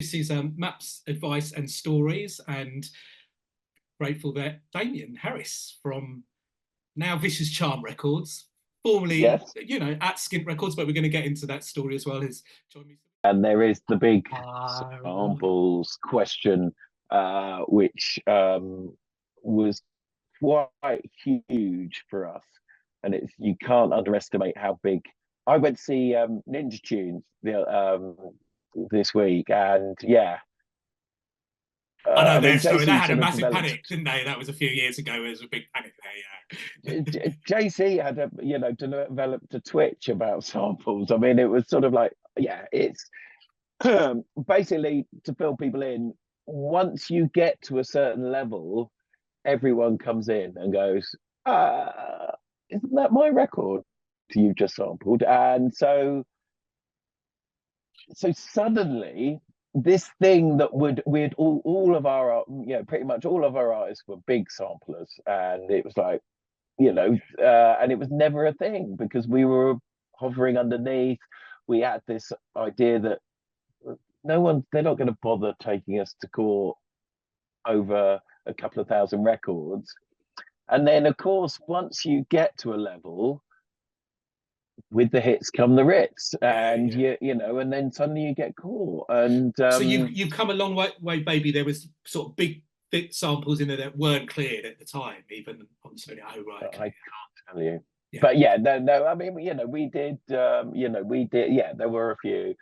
This is Maps, Advice and Stories, and grateful that Damian Harris from now Vicious Charm Records, formerly, Yes. at Skint Records, but we're going to get into that story as well, has joined me. And there is the big Right. samples question, which was quite huge for us. And you can't underestimate how big. I went to see Ninja Tunes this week, and yeah, I know I their mean, story. They JC had a sort of massive developed. panic, didn't they? That was a few years ago. There was a big panic there, yeah. JC had developed a twitch about samples. I mean, it was sort of like, yeah, it's basically to fill people in. Once you get to a certain level, everyone comes in and goes, isn't that my record you've just sampled? And so suddenly this thing that we'd all of our, pretty much all of our artists were big samplers, and it was like, and it was never a thing because we were hovering underneath. We had this idea that they're not going to bother taking us to court over a couple of thousand records. And then, of course, once you get to a level, with the hits come the writs, and Yeah. and then suddenly you get caught. And So you've come a long way, baby. There was sort of big thick samples in there that weren't cleared at the time, even on Sony. Oh, right. Okay. I can't tell you. Yeah. But yeah, no. I mean, we did. We did. Yeah, there were a few.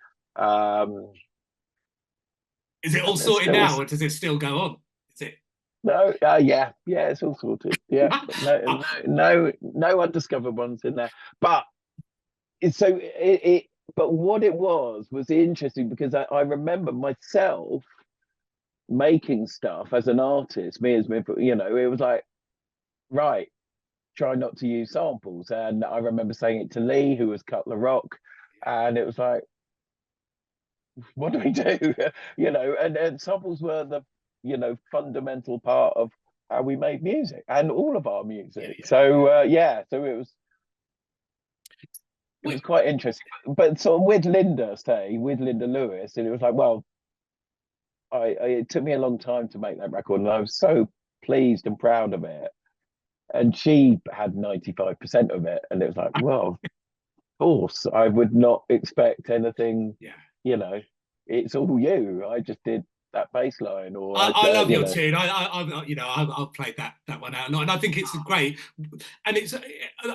Is it all sorted now, or does it still go on? Is it? No, yeah, it's all sorted. Yeah, no undiscovered ones in there. But but what it was interesting because I remember myself making stuff as an artist, me as me, it was like, right, try not to use samples. And I remember saying it to Lee, who was Cutler Rock, and it was like, what do we do? And samples were the fundamental part of how we made music and all of our music. So it was quite interesting. But sort of with Linda Lewis, and it was like, well, it took me a long time to make that record, and I was so pleased and proud of it. And she had 95% of it, and it was like, well, of course, I would not expect anything. It's all you. I just did that bass line, or I love your tune. I've played that one out, and I think it's great. And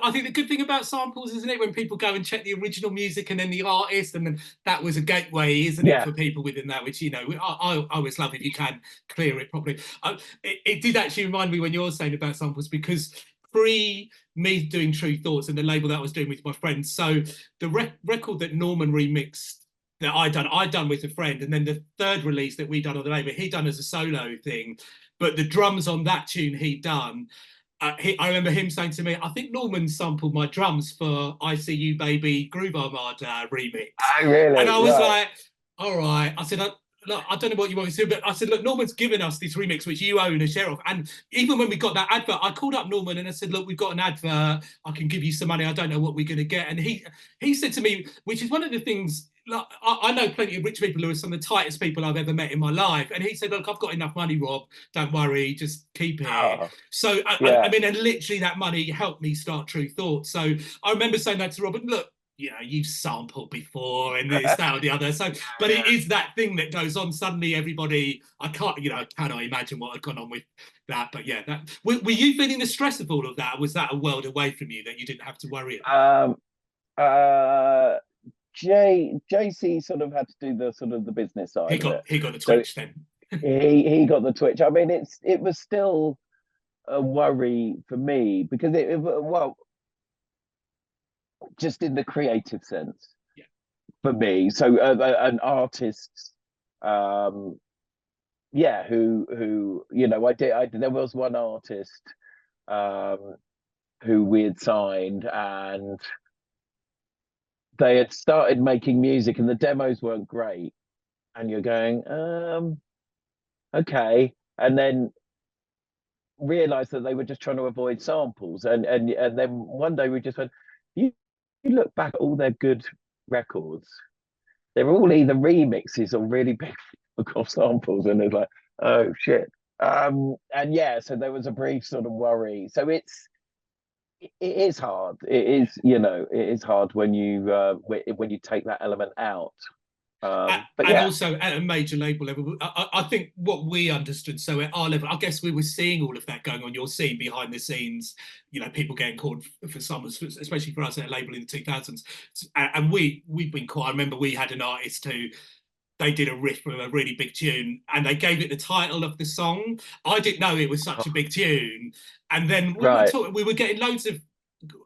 I think the good thing about samples, isn't it, when people go and check the original music and then the artist, and then that was a gateway, isn't it, for people within that? Which I always love if you can clear it properly. It did actually remind me when you're saying about samples, because pre me doing True Thoughts and the label that I was doing with my friends, so the record that Norman remixed that I done with a friend, and then the third release that we done on the label, he done as a solo thing, but the drums on that tune he done. I remember him saying to me, "I think Norman sampled my drums for I See You Baby Groove Armada remix." Oh, really? And I was like, "All right." I said, "Look, I don't know what you want me to do," but I said, "Look, Norman's given us this remix which you own a share of." And even when we got that advert, I called up Norman and I said, "Look, we've got an advert. I can give you some money. I don't know what we're going to get." And he said to me, which is one of the things. Like, I know plenty of rich people who are some of the tightest people I've ever met in my life. And he said, "Look, I've got enough money, Rob. Don't worry, just keep it." So, I mean, and literally that money helped me start True Thoughts. So I remember saying that to Robert, "Look, you've sampled before and this, that, or the other." So, but it is that thing that goes on. Suddenly everybody, I cannot imagine what had gone on with that. But yeah, were you feeling the stress of all of that? Was that a world away from you that you didn't have to worry about? JC sort of had to do the sort of the business side of it. He got the twitch then. he got the twitch. I mean, it was still a worry for me because just in the creative sense, for me. So an artist, who I did. There was one artist who we had signed, and they had started making music and the demos weren't great, and you're going, okay, and then realized that they were just trying to avoid samples, and then one day we just went, you look back at all their good records, they're all either remixes or really big of samples, and it's like, oh shit. And yeah, so there was a brief sort of worry. So it is hard. It is, you know, it is hard when you take that element out. But And yeah, also at a major label level, I think what we understood, so at our level, I guess we were seeing all of that going on, your scene behind the scenes, you know, people getting called for summers, especially for us at a label in the 2000s. And we've been caught. I remember we had an artist who they did a riff from a really big tune and they gave it the title of the song. I didn't know it was such a big tune. And then right, we were getting loads of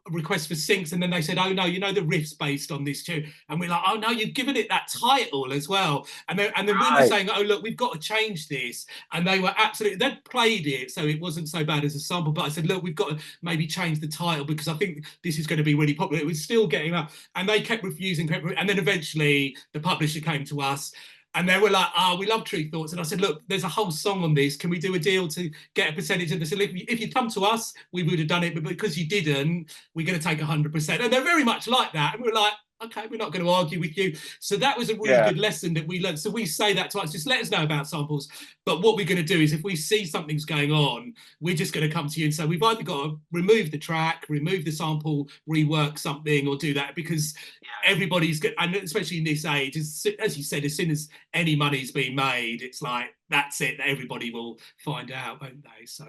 requests for syncs, and then they said, "Oh no, you know the riff's based on this tune," and we're like, "Oh no, you've given it that title as well." And then we were right, saying, "Oh look, we've got to change this," and they were absolutely they'd played it, so it wasn't so bad as a sample. But I said, "Look, we've got to maybe change the title because I think this is going to be really popular." It was still getting up, and they kept refusing, and then eventually the publisher came to us. And they were like, "Oh, we love True Thoughts." And I said, "Look, there's a whole song on this. Can we do a deal to get a percentage of this?" And if you come to us, we would have done it. But because you didn't, we're going to take 100%. And they're very much like that. And we're like, okay, we're not going to argue with you. So that was a really yeah, good lesson that we learned. So we say that to us, just let us know about samples. But what we're going to do is if we see something's going on, we're just going to come to you and say, we've either got to remove the track, remove the sample, rework something, or do that because everybody's good. And especially in this age, as you said, as soon as any money's being made, it's like, that's it, everybody will find out, won't they? So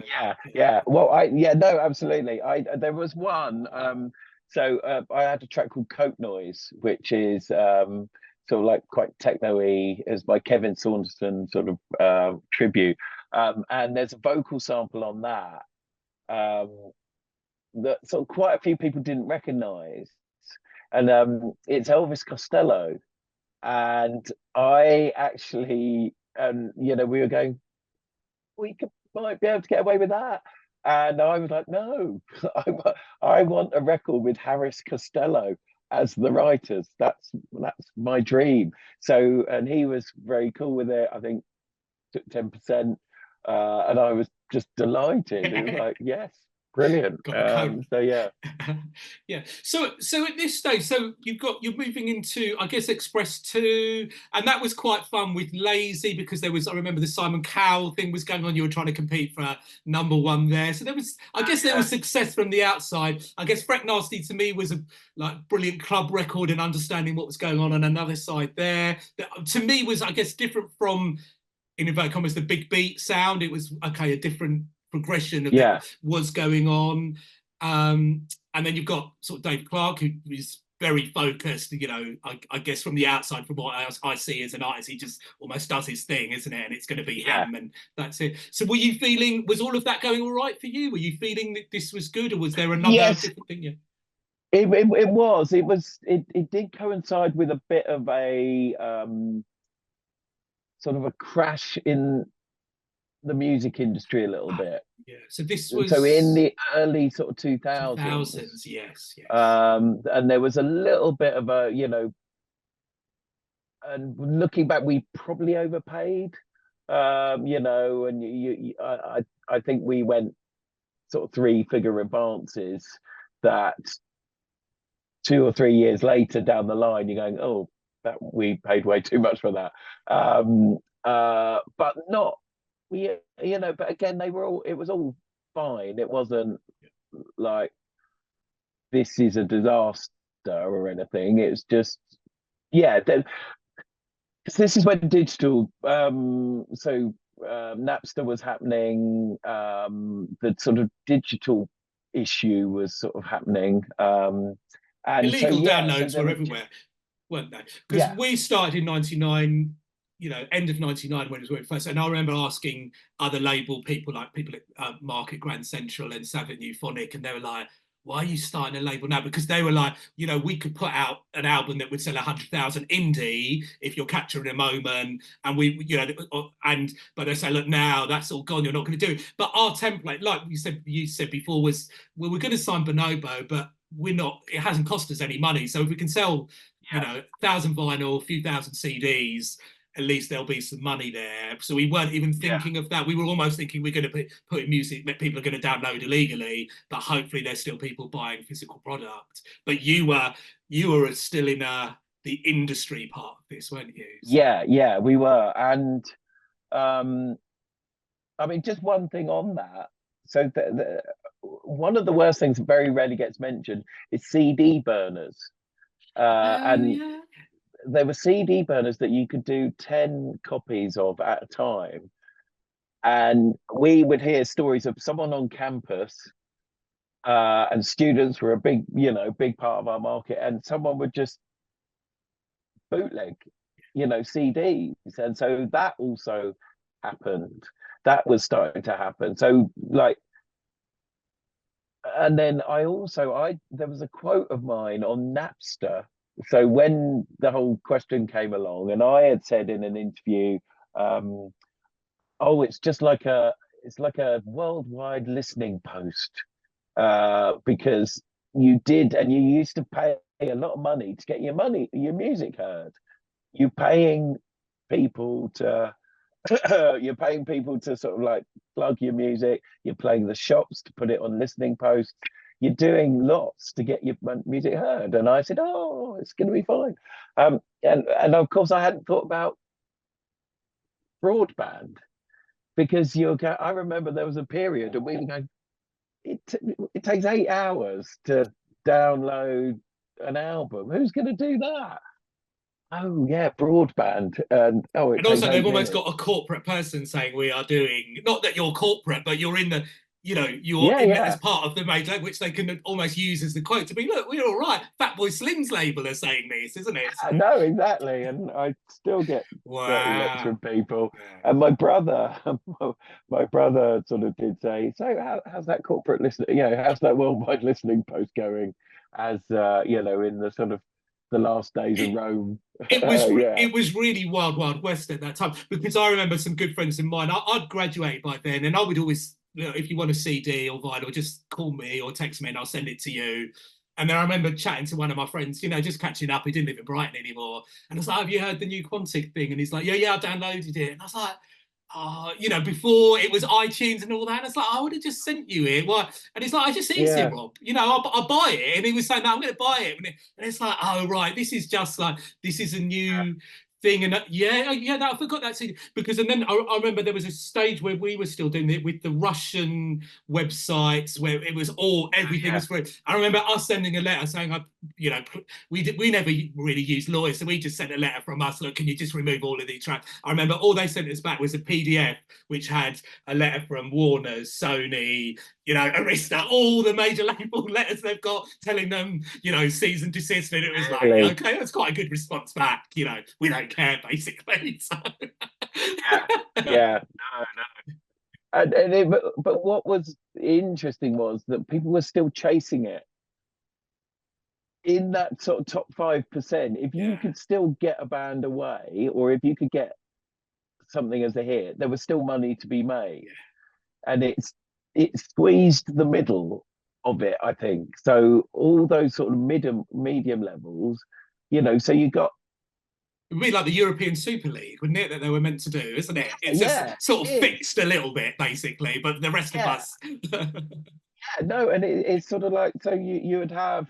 yeah. Well, no, absolutely. There was one. So I had a track called Coat Noise, which is sort of like quite techno-y, as by Kevin Saunderson sort of tribute. And there's a vocal sample on that that sort of quite a few people didn't recognize. And it's Elvis Costello. And I actually, you know, we were going, we could might be able to get away with that. And I was like, no, I want a record with Harris Costello as the writers. That's my dream. So, and he was very cool with it. I think took 10%, and I was just delighted. It was yeah. like, yes, brilliant. Got a coat. So yeah, Yeah. So at this stage, so you're moving into, I guess, Express 2, and that was quite fun with Lazy because there was, I remember the Simon Cowell thing was going on. You were trying to compete for a #1 there. So there was, I guess there was success from the outside. I guess Freq Nasty to me was a like brilliant club record and understanding what was going on another side there. That, to me was, I guess, different from in inverted commas the big beat sound. It was okay, a different progression of yeah, that was going on. And then you've got sort of Dave Clarke, who is very focused, you know, I guess from the outside, from what I see as an artist, he just almost does his thing, isn't it? And it's going to be yeah. him, and that's it. So were you feeling, was all of that going all right for you? Were you feeling that this was good, or was there another Yes, different thing? Yeah. it did coincide with a bit of a sort of a crash in the music industry a little bit. Yeah. So this So in was the early sort of 2000s, 2000s, yes. and there was a little bit of a, you know, and looking back, we probably overpaid, you know, and I think we went sort of three-figure advances that 2 or 3 years later down the line, you're going, oh, that we paid way too much for that. But not we, you know, but again, it was all fine. It wasn't like this is a disaster or anything. It's just, yeah, this is when digital, Napster was happening, the sort of digital issue was sort of happening. And so, Illegal yeah, so downloads there were was, everywhere, weren't they? Because yeah, we started in '99, you know, end of '99 when it was first. And I remember asking other label people, like people at Market Grand Central and Savage Euphonic, and they were like, "Why are you starting a label now?" Because they were like, you know, we could put out an album that would sell 100,000 indie if you're capturing a moment, and we, you know, and but they say, look, now that's all gone. You're not going to do it. But our template, like you said before, was well, we're going to sign Bonobo, but we're not. It hasn't cost us any money, so if we can sell, you know, 1,000 vinyl, a few thousand CDs, at least there'll be some money there. So we weren't even yeah, thinking of that. We were almost thinking we're going to put in music that people are going to download illegally, but hopefully there's still people buying physical product. But you were still in the industry part of this, weren't you? So. Yeah, we were. And I mean, just one thing on that. So one of the worst things that very rarely gets mentioned is CD burners. Oh And yeah. there were CD burners that you could do 10 copies of at a time. And we would hear stories of someone on campus, and students were a big, big part of our market, and someone would just bootleg, CDs. And so that also happened. That was starting to happen. So like, and then there was a quote of mine on Napster. So when the whole question came along, and I had said in an interview, oh, it's like a worldwide listening post, because you used to pay a lot of money to get your music heard. You're paying people to you're paying people to sort of like plug your music. You're playing the shops to put it on listening posts. You're doing lots to get your music heard. And I said, oh, it's going to be fine. And of course, I hadn't thought about broadband, because I remember there was a period and we were going, it takes 8 hours to download an album. Who's going to do that? Oh yeah, broadband. And it And takes also, they've 8 minutes. almost got a corporate person saying we are doing, not that you're corporate, but you're in the, you're Yeah, in the, as yeah. part of the major, which they can almost use as the quote to be, look, we're all right. Fatboy Slim's label are saying this, isn't it? So, No, exactly. And I still get dirty looks wow. from people. Yeah. And my brother, my brother sort of did say, so how's that corporate listening? How's that worldwide listening post going? As in the sort of the last days of Rome. Yeah. It was really wild west at that time, because I remember some good friends of mine. I'd graduated by then, and I would always, if you want a CD or vinyl, just call me or text me and I'll send it to you. And then I remember chatting to one of my friends, just catching up. He didn't live in Brighton anymore, and I was like, "Have you heard the new Quantic thing?" And he's like, "Yeah, I downloaded it." And I was like, before it was iTunes and all that. And it's like, I would have just sent you it. Why? And it's like, I just easier, Yeah. Rob. I'll buy it. And he was saying, no, I'm going to buy it. And it's like, oh, right, this is just like, this is a new thing. And no, I forgot that scene. Because, and then I remember there was a stage where we were still doing it with the Russian websites where it was everything was free. I remember us sending a letter saying, we never really used lawyers, so we just sent a letter from us. Look, can you just remove all of these tracks? I remember all they sent us back was a PDF which had a letter from Warner's, Sony, Arista, all the major label letters they've got telling them, cease and desist. And it was like, Really? okay, that's quite a good response back. We don't care basically. So. Yeah. No. But what was interesting was that people were still chasing it in that sort of top 5%. If you could still get a band away, or if you could get something as a hit, there was still money to be made. And it squeezed the middle of it, I think. So all those sort of medium levels, so you got, It'd be like the European Super League, wouldn't it? That they were meant to do, isn't it? It's just yeah, sort of it is. fixed a little bit, basically, but the rest of Yeah. us. Yeah, no, and it's sort of like, so you would have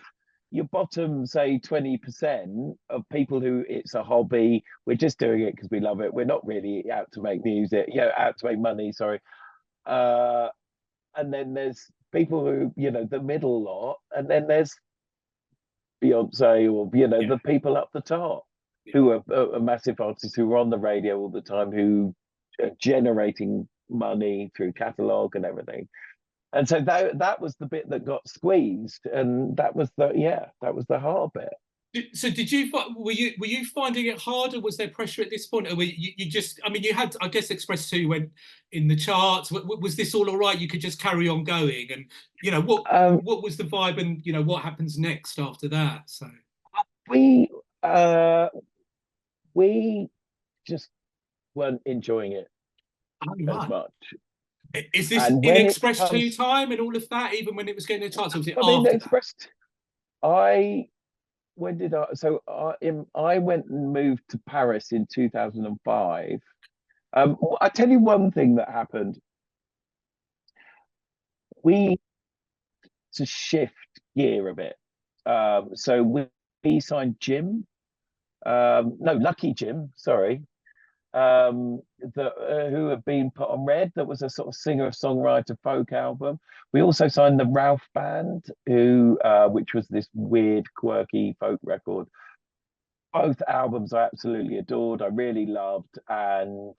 your bottom, say 20% of people who it's a hobby. We're just doing it because we love it. We're not really out to make music, out to make money, sorry. And then there's people who, the middle lot, and then there's Beyonce, or the people up the top who are massive artists who are on the radio all the time, who are generating money through catalog and everything. And so that was the bit that got squeezed, and that was the hard bit. So did you were you finding it harder? Was there pressure at this point, or were you just? I mean, you had, I guess, Express 2 went in the charts. Was this all right? You could just carry on going, and what was the vibe, and what happens next after that? So we uh, we just weren't enjoying it as much. Is this And in when it Express 2 comes, time and all of that, even when it was getting the charts, or was it I mean, after that? Expressed. I when did I? So I went and moved to Paris in 2005. I tell you one thing that happened. We to shift gear a bit. So we signed Jim, no, Lucky Jim, sorry, that who had been put on Red. That was a sort of singer-songwriter folk album. We also signed the Ralph Band, who which was this weird, quirky folk record. Both albums I absolutely adored. I really loved, and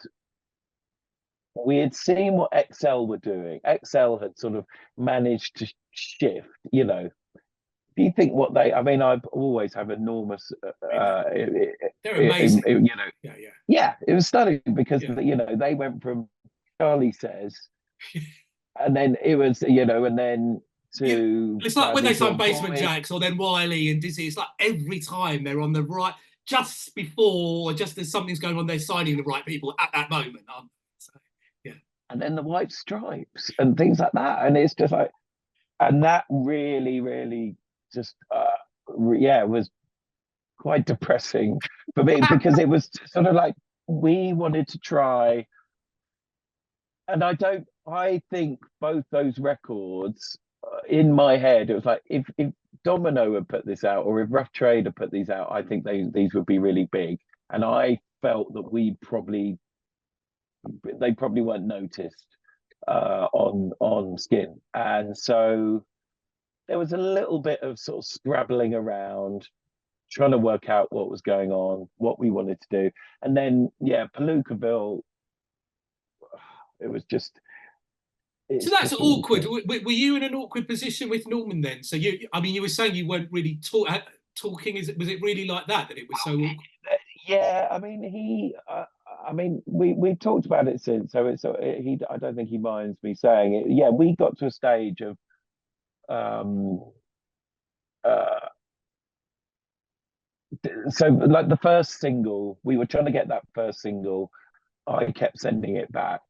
we had seen what XL were doing. XL had sort of managed to shift, you know. Do you think what they? I mean, I've always have enormous, They're amazing. you know, Yeah, yeah. yeah, it was stunning because Yeah. you know they went from Charlie Says, and then it was you know, and then You, to it's like when they Badly sign Drawn Basement Boy. Jacks or then Wiley and Dizzy. It's like every time they're on the right, just before, or just as something's going on, they're signing the right people at that moment. So, yeah. And then the White Stripes and things like that, and it's just like, and that really, really just, yeah, was quite depressing for me because it was sort of like we wanted to try, and I think both those records, in my head, it was like if Domino had put this out or if Rough Trade had put these out, I think these would be really big, and I felt that they probably weren't noticed on Skin, and so there was a little bit of sort of scrabbling around, trying to work out what was going on, what we wanted to do, and then yeah, Palookaville. It was just, So it's that's just awkward. awkward. Were you in an awkward position with Norman then? So I mean, you were saying you weren't really talking. Was it really like that? That it was so awkward? Yeah, I mean I mean we talked about it since, so he. I don't think he minds me saying it. Yeah, we got to a stage of um uh so like the first single, we were trying to get that first single. I kept sending it back,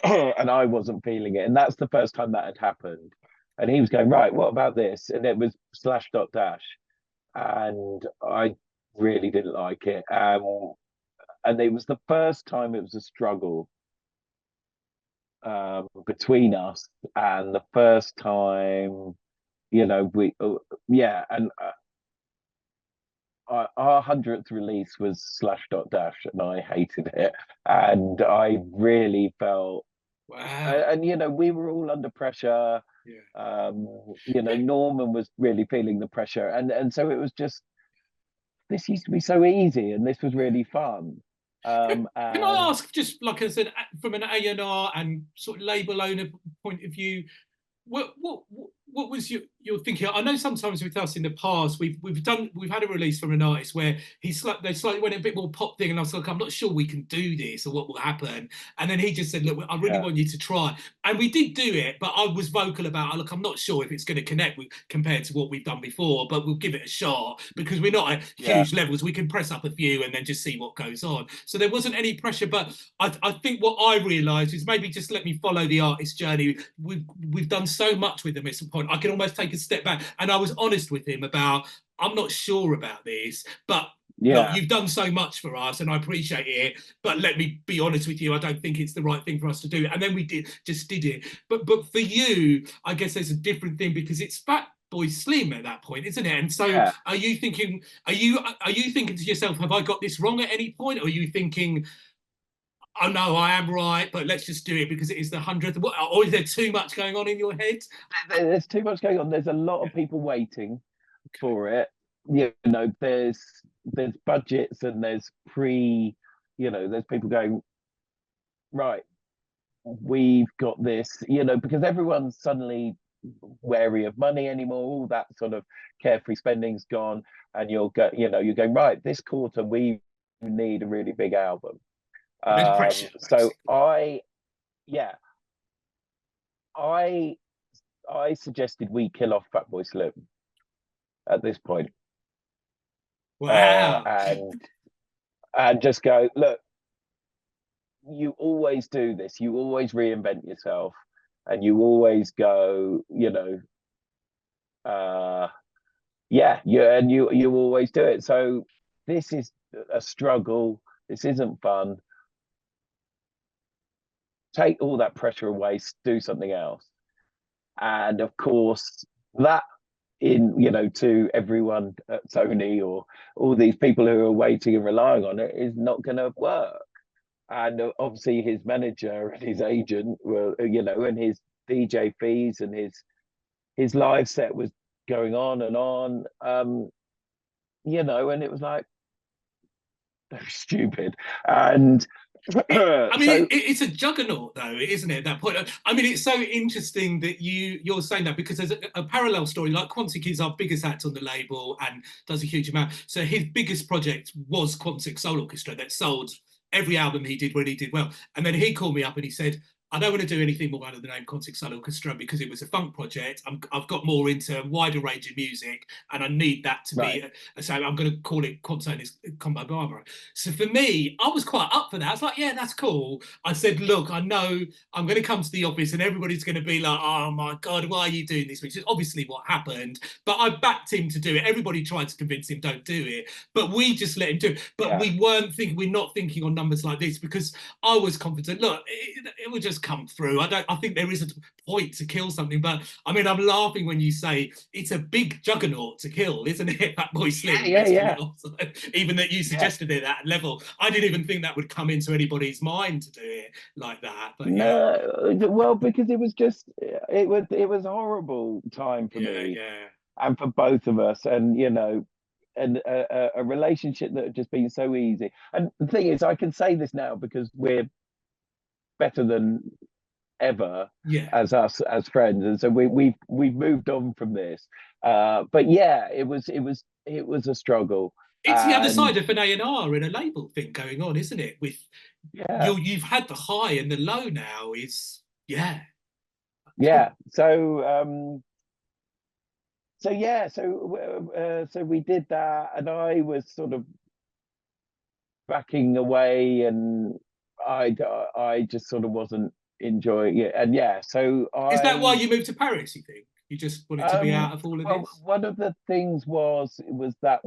and I wasn't feeling it, and that's the first time that had happened. And he was going, right, what about this? And it was slash dot dash, and I really didn't like it. And it was the first time it was a struggle between us, and the first time, you know, yeah, and our 100th release was slash dot dash, and I hated it, and I really felt, Wow. and you know, we were all under pressure. Yeah. You know, Norman was really feeling the pressure, and so it was just, this used to be so easy, and this was really fun. Can I And ask, just like I said, from an A&R and sort of label owner point of view, what was your thinking? I know sometimes with us in the past we've had a release from an artist where they slightly went a bit more pop thing, and I was like, I'm not sure we can do this or what will happen. And then he just said, look, I really yeah, want you to try, and we did do it. But I was vocal about, look, I'm not sure if it's going to connect compared to what we've done before, but we'll give it a shot because we're not at yeah, huge levels. We can press up a few and then just see what goes on. So there wasn't any pressure, but I think what I realised is maybe just let me follow the artist's journey. We've done so much with them at some point. I can almost take a step back. And I was honest with him about, I'm not sure about this, but look, yeah, you've done so much for us and I appreciate it. But let me be honest with you, I don't think it's the right thing for us to do. And then we did it. But for you, I guess there's a different thing because it's Fatboy Slim at that point, isn't it? And so yeah. are you thinking to yourself, have I got this wrong at any point? Or are you thinking, oh no, I am right, but let's just do it because it is the 100th? Or is there too much going on in your head? There's too much going on. There's a lot Yeah. of people waiting Okay. for it. You know, there's budgets, and there's you know, there's people going, right, we've got this, you know, because everyone's suddenly wary of money anymore. All that sort of carefree spending's gone, and you know, you're going, right, this quarter we need a really big album. There's pressure, So basically. yeah, I I suggested we kill off Fatboy Slim at this point, Wow. and just go, look, you always do this. You always reinvent yourself, and you always go, you know, yeah, you always do it. So this is a struggle. This isn't fun. Take all that pressure away. Do something else. And of course, that in, you know, to everyone at Sony or all these people who are waiting and relying on it is not going to work. And obviously his manager and his agent were, you know, and his DJ fees and his live set was going on and on. You know, and it was like stupid. And I mean, so it's a juggernaut, though, isn't it? At that point, I mean, it's so interesting that you're saying that because there's a parallel story. Like Quantic is our biggest act on the label and does a huge amount. So his biggest project was Quantic Soul Orchestra that sold every album he did when he did well. And then he called me up and he said, I don't want to do anything more under the name Quantic Soul Orchestra because it was a funk project. I've got more into a wider range of music and I need that to right, be. So I'm going to call it Quantic Combo Barbara. So for me, I was quite up for that. I was like, yeah, that's cool. I said, look, I know I'm going to come to the office and everybody's going to be like, oh my God, why are you doing this? Which is obviously what happened. But I backed him to do it. Everybody tried to convince him, don't do it. But we just let him do it. But yeah, we're not thinking on numbers like this because I was confident. Look, it will just come through. I think there is a point to kill something, but I mean, I'm laughing when you say it's a big juggernaut to kill, isn't it? Fatboy Slim, yeah, let's call yeah, it also. Even that you yeah. suggested it at that level, I didn't even think that would come into anybody's mind to do it like that. But yeah, No, well, because it was just it was a horrible time for yeah, me yeah, and for both of us, and you know, and a relationship that had just been so easy. And the thing is, I can say this now because we're better than ever yeah. as us as friends, and so we've moved on from this. But yeah, it was a struggle, It's the other and side of an A&R and a label thing going on, isn't it? With yeah, you've had the high and the low now is yeah. yeah. So yeah, so we did that, and I was sort of backing away, and I just sort of wasn't enjoying it, and yeah, so Is that why I you moved to Paris, you think? You just wanted to be out of all of well, this? one of the things was that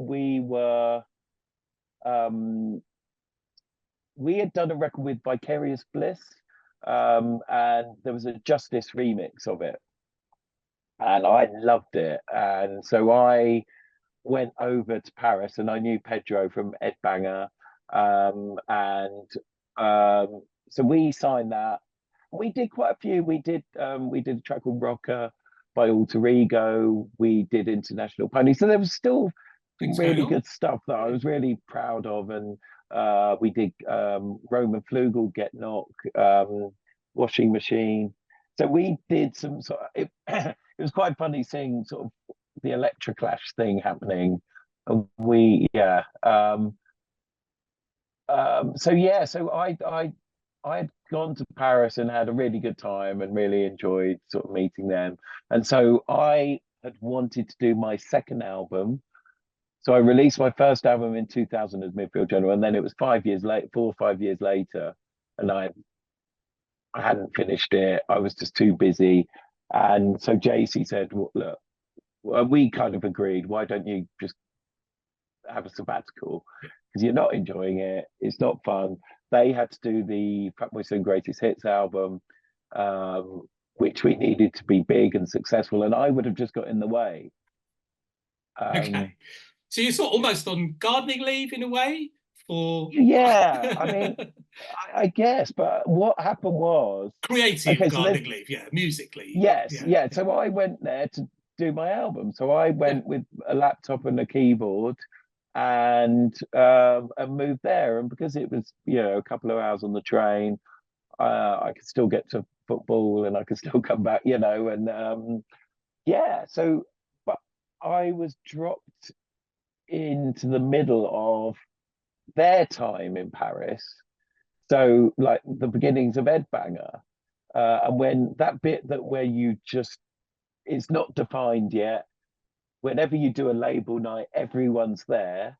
um we had done a record with Vicarious Bliss, and there was a Justice remix of it, and I loved it, and so I went over to Paris, and I knew Pedro from Ed Banger, and so we signed that. We did quite a few. We did a track called Rocker by Alter Ego. We did International Pony. So there was still Things going really on? good stuff that I Yeah. was really proud of, and we did Roman Flugel, Get Knock, Washing Machine. So we did some sort of it was quite funny seeing sort of the Electroclash thing happening. And we, yeah. So yeah, so I had gone to Paris and had a really good time and really enjoyed sort of meeting them. And so I had wanted to do my second album. So I released my first album in 2000 as Midfield General, and then it was 5 years late, 4 or 5 years later, and I hadn't finished it. I was just too busy. And so JC said, well, look, well, we kind of agreed, why don't you just have a sabbatical? Because you're not enjoying it. It's not fun. They had to do the Fatboy Slim Greatest Hits album, um, which we needed to be big and successful, and I would have just got in the way. Um, Okay. So you're sort of almost on gardening leave in a way for yeah, I mean, I guess, but what happened was, creative okay, so there's gardening leave, yeah, musically, you mean? yes, Yeah, yeah. yeah, So I went there to do my album. So I yeah. went with a laptop and a keyboard, and moved there. And because it was, you know, a couple of hours on the train, I could still get to football and I could still come back, you know, and yeah. So, but I was dropped into the middle of their time in Paris. So, like the beginnings of Ed Banger, and when that bit that where you just it's not defined yet. Whenever you do a label night, everyone's there,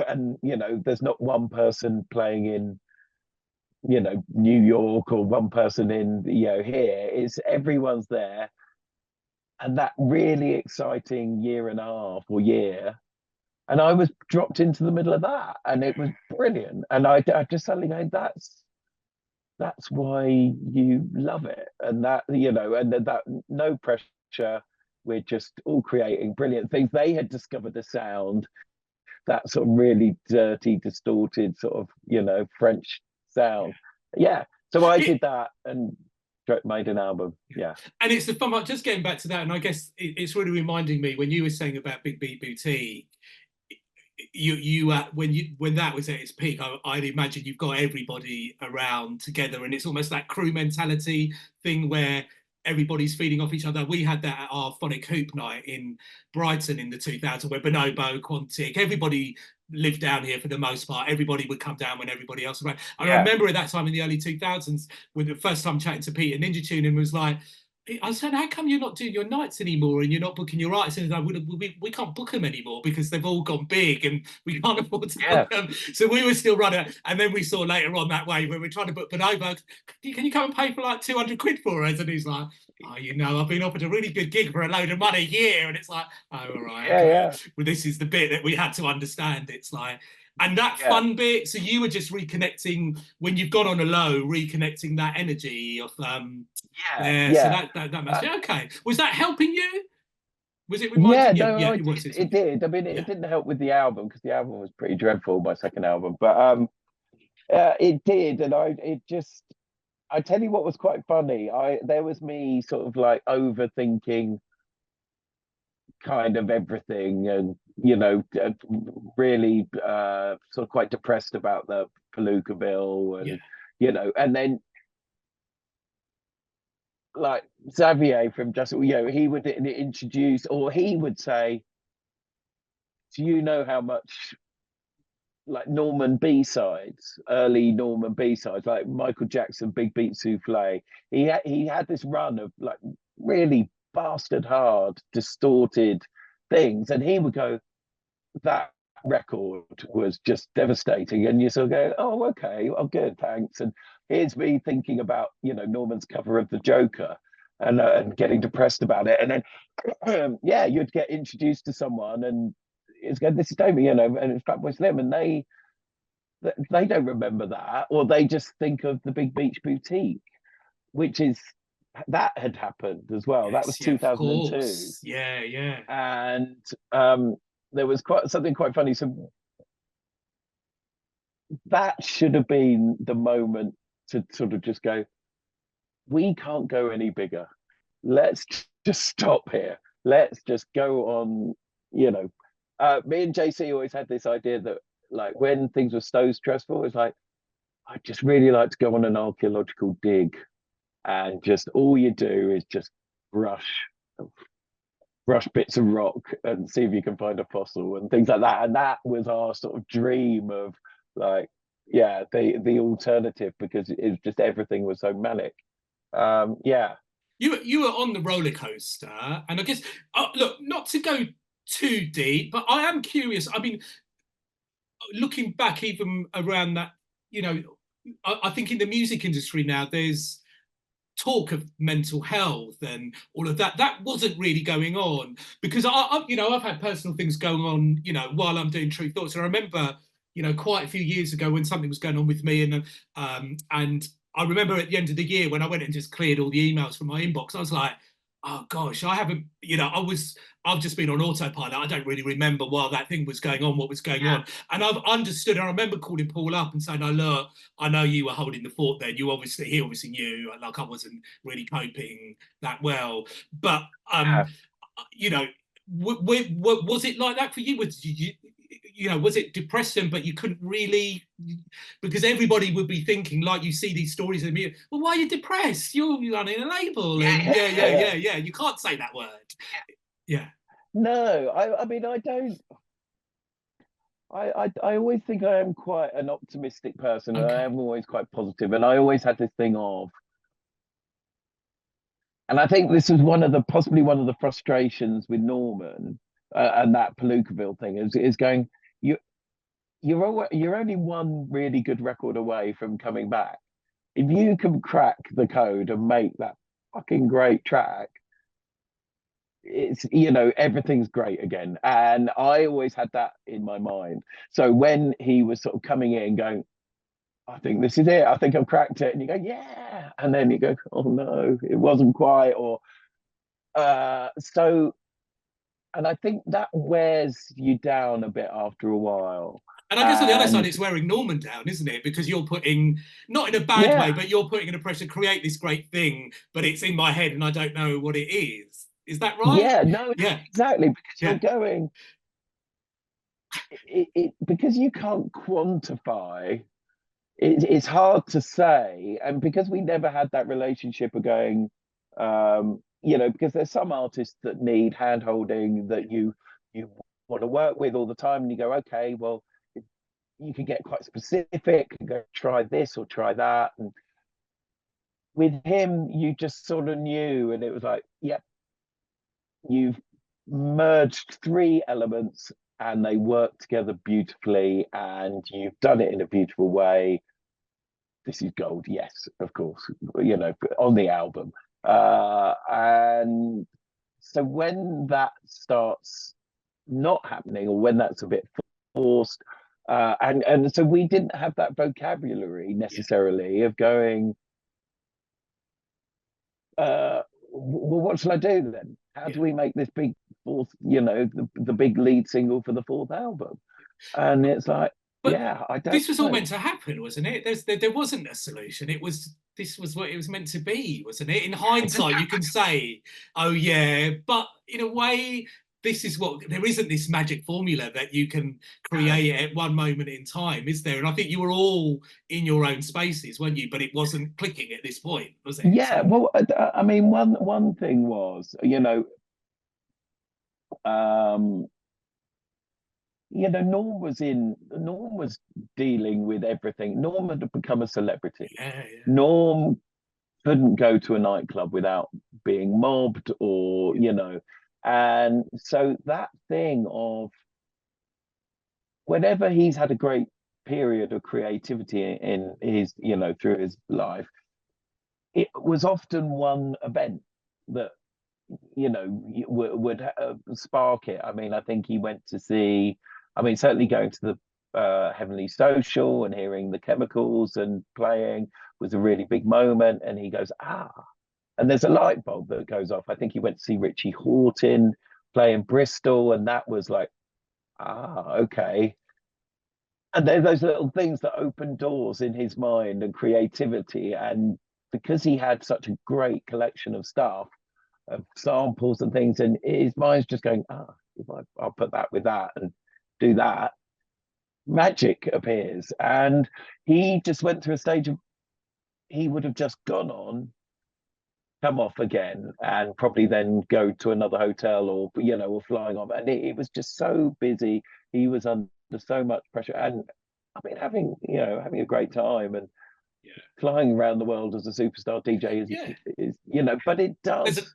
and you know, there's not one person playing in, you know, New York or one person in, you know, here. It's everyone's there, and that really exciting year and a half or year. And I was dropped into the middle of that, and it was brilliant. And I just suddenly go, that's why you love it, and that, you know, and that no pressure. we're just all creating brilliant things. They had discovered a sound, that sort of really dirty, distorted sort of, French sound. Yeah. So I did that and made an album. Yeah. And it's the fun part, just getting back to that, and I guess it's really reminding me when you were saying about Big Beat Boutique, when that was at its peak, I'd imagine you've got everybody around together, and it's almost that crew mentality thing where everybody's feeding off each other. We had that at our Phonic Hoop night in Brighton in the 2000s, where Bonobo, Quantic, everybody lived down here for the most part. Everybody would come down when everybody else was around. And I remember at that time in the early 2000s, when the first time chatting to Pete and Ninja Tune, and was like, I said, how come you're not doing your nights anymore and you're not booking your artists? And we can't book them anymore because they've all gone big and we can't afford to book them. So we were still running. And then we saw later on that way when we're trying to book Bonobo, can you come and pay for like 200 quid for us? And he's like, oh, I've been offered a really good gig for a load of money here. And it's like, oh, all right. Yeah, okay. yeah. Well, this is the bit that we had to understand. It's like, and that fun bit, so you were just reconnecting when you've gone on a low, reconnecting that energy of So that must be okay. Was that helping you? Was it reminding you? Yeah, it did. I mean, it didn't help with the album because the album was pretty dreadful, my second album, but it did, and I tell you what was quite funny. There was me sort of like overthinking kind of everything, and really sort of quite depressed about the Palookaville, and and then like Xavier from Just, he would introduce, or he would say, do you know how much like Norman B-sides, early Norman B-sides, like Michael Jackson, Big Beat Souffle, he had this run of like really bastard hard, distorted things, and he would go, that record was just devastating, and you sort of go, oh, okay, well, good, thanks. And here's me thinking about Norman's cover of the Joker, and getting depressed about it, and then you'd get introduced to someone, and it's going, this is Damian, and it's Fatboy Slim, and they don't remember that, or they just think of the Big Beach Boutique, which is that had happened as well. That was 2002. Yeah. And there was something quite funny. So that should have been the moment to sort of just go, we can't go any bigger. Let's just stop here. Let's just go on. Me and JC always had this idea that like when things were so stressful, it's like, I'd just really like to go on an archaeological dig, and just all you do is just brush bits of rock and see if you can find a fossil and things like that. And that was our sort of dream of like, the alternative, because it was just, everything was so manic. You were on the roller coaster, and I guess look, not to go too deep, but I am curious. I mean, looking back even around that, I think in the music industry now there's talk of mental health and all of that. That wasn't really going on because I've had personal things going on, while I'm doing True Thoughts. And I remember, quite a few years ago when something was going on with me, and I remember at the end of the year when I went and just cleared all the emails from my inbox, I was like, oh gosh, I haven't, I've just been on autopilot. I don't really remember while that thing was going on, what was going on. And I've understood. I remember calling Paul up and saying, oh, look, I know you were holding the fort there. He obviously knew, like, I wasn't really coping that well. But, was it like that for you? Was it depressing, but you couldn't really, because everybody would be thinking, like, you see these stories in the media, well, why are you depressed? You're running a label. And yeah. You can't say that word. Yeah. No, I mean, I don't. I always think I am quite an optimistic person, and I am always quite positive, and I always had this thing of, and I think this was possibly one of the frustrations with Norman, and that Palookaville thing is going, you're only one really good record away from coming back. If you can crack the code and make that fucking great track, it's, everything's great again. And I always had that in my mind. So when he was sort of coming in going, I think this is it, I think I've cracked it, and you go, yeah, and then you go, oh no, it wasn't quite, or So, and I think that wears you down a bit after a while. And I guess on the other side, And it's wearing Norman down, isn't it? Because you're putting, not in a bad way, yeah, but you're putting in a pressure to create this great thing, but it's in my head and I don't know what it is. Is that right? yeah, no, no, Yeah, exactly, because you're yeah, going, because you can't quantify it's hard to say, and because we never had that relationship of going, because there's some artists that need hand holding that you want to work with all the time, and you go, okay, well, you can get quite specific and go try this or try that, and with him, you just sort of knew, and it was like, yep, you've merged three elements and they work together beautifully, and you've done it in a beautiful way. This is gold, yes, of course, on the album. And so when that starts not happening, or when that's a bit forced, and so we didn't have that vocabulary yeah, necessarily of going, well, what shall I do then? How yeah. do we make this big fourth, the big lead single for the fourth album? And it's like, But yeah, I don't this was all know. meant to happen, wasn't it? There wasn't a solution. This was what it was meant to be, wasn't it? In hindsight, you can say, "Oh yeah," but in a way, this is what there isn't this magic formula that you can create at one moment in time, is there? And I think you were all in your own spaces, weren't you? But it wasn't clicking at this point, was it? Yeah, So well, I mean, one thing was, um, Norm was dealing with everything. Norm had become a celebrity. yeah, Norm couldn't go to a nightclub without being mobbed, or yeah, and so that thing of whenever he's had a great period of creativity in his, through his life, it was often one event that would spark it. I mean, I think he went to see, I mean, certainly going to the Heavenly Social and hearing the Chemicals and playing was a really big moment. And he goes, and there's a light bulb that goes off. I think he went to see Richie Hawtin play in Bristol, and that was like, okay. And there's those little things that open doors in his mind and creativity. And because he had such a great collection of stuff, of samples and things, and his mind's just going, if I'll put that with that and do that, magic appears. And he just went through a stage of, he would have just gone on, come off again, and probably then go to another hotel, or or flying off. And it was just so busy. He was under so much pressure, and I mean, having a great time and yeah. flying around the world as a superstar DJ Yeah. is but it There's a, does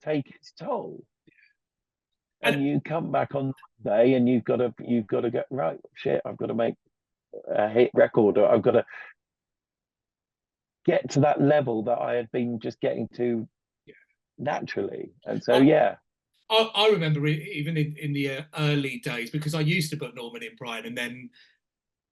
take its toll. and And you come back on Monday and you've got to get right. Shit, I've got to make a hit record, or I've got to get to that level that I had been just getting to naturally. And so, I, yeah, I remember even in the early days, because I used to put Norman in Brian, and then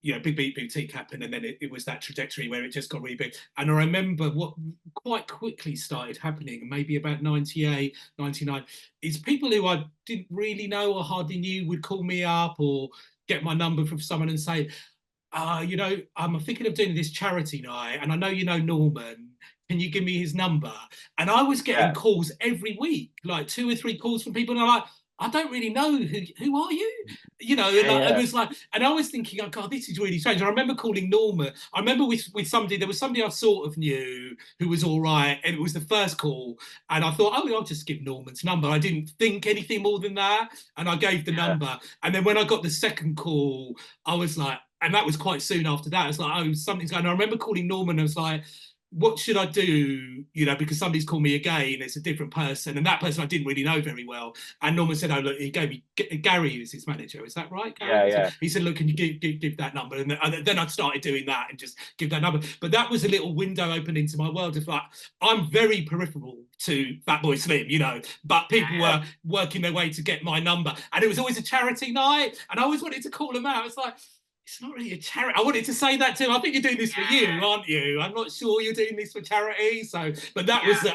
Big Beat Boutique happened, and then it was that trajectory where it just got really big. And I remember what quite quickly started happening, maybe about 98, 99, is people who I didn't really know or hardly knew would call me up or get my number from someone and say, I'm thinking of doing this charity night, and I know you know Norman. Can you give me his number? And I was getting yeah, calls every week, like 2 or 3 calls from people, and I'm like, I don't really know who are you? And yeah, it yeah, was like, and I was thinking, oh God, this is really strange. And I remember calling Norman. I remember with somebody, there was somebody I sort of knew who was all right, and it was the first call, and I thought, oh, I'll just give Norman's number. I didn't think anything more than that, and I gave the yeah, number. And then when I got the second call, I was like, and that was quite soon after that. It's like, oh, something's going on. I remember calling Norman. I was like, what should I do? Because somebody's called me again. It's a different person, and that person I didn't really know very well. And Norman said, "Oh, look, he gave me Gary was his manager. Is that right, yeah, Gary?" So yeah, he said, "Look, can you give that number?" And then I started doing that and just give that number. But that was a little window open into my world of like, I'm very peripheral to Fatboy Slim, but people yeah, were working their way to get my number, and it was always a charity night, and I always wanted to call them out. It's like, It's not really a charity. I wanted to say that too. I think you're doing this for you, aren't you? I'm not sure you're doing this for charity. So, but that was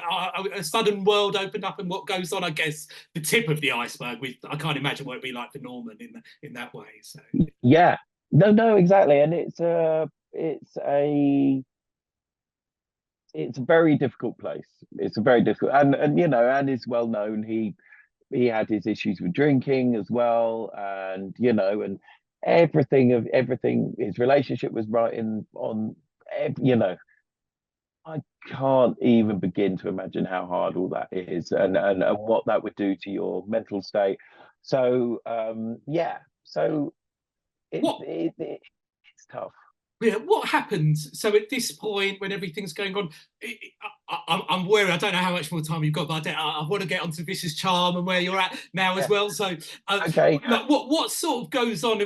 a sudden world opened up, and what goes on, I guess, the tip of the iceberg. With I can't imagine what it'd be like for Norman in that way. So, Yeah, no, exactly, and it's a very difficult place. It's a very difficult, and you know, and is well known. He had his issues with drinking as well, and you know, and everything. His relationship was right in on, you know. I can't even begin to imagine how hard all that is, and what that would do to your mental state. So yeah, so what it's tough. yeah, what happens? So at this point, when everything's going on, I'm worried. I don't know how much more time you've got, but I want to get onto Vicious Charm and where you're at now as Yeah. well. So, Okay. like, what sort of goes on?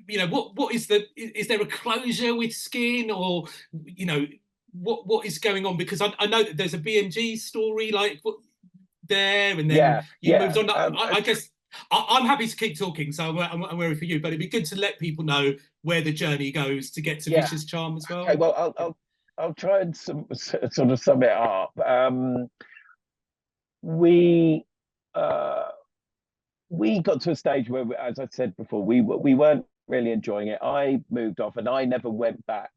You know, what is the? Is there a closure with Skin, or you know, what is going on? Because I know that there's a BMG story like there, and then Yeah, you yeah. moved on. I guess I'm happy to keep talking, so I'm worried for you. But it'd be good to let people know where the journey goes to get to Yeah. Vicious Charm as Okay. well. Well, I'll try and sort of sum it up. We uh, we got to a stage where, as I said before, we weren't really enjoying it. I moved off, and I never went back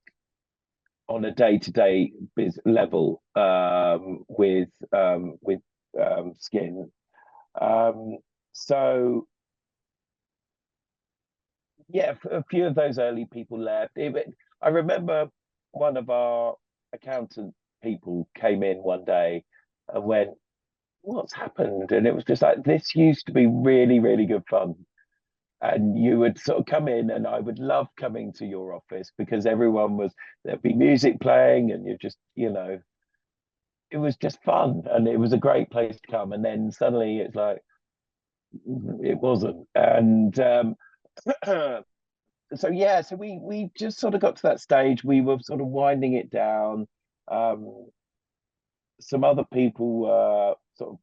on a day-to-day level with Skin. So yeah, a few of those early people left. I remember one of our accountant people came in one day and went, "What's happened?" And it was just like, this used to be really, really good fun. And you would sort of come in, and I would love coming to your office because there'd be music playing, and you just, you know, it was just fun, and it was a great place to come. And then suddenly it's like, it wasn't. And so yeah, so we just sort of got to that stage. We were sort of winding it down. Um, some other people were sort of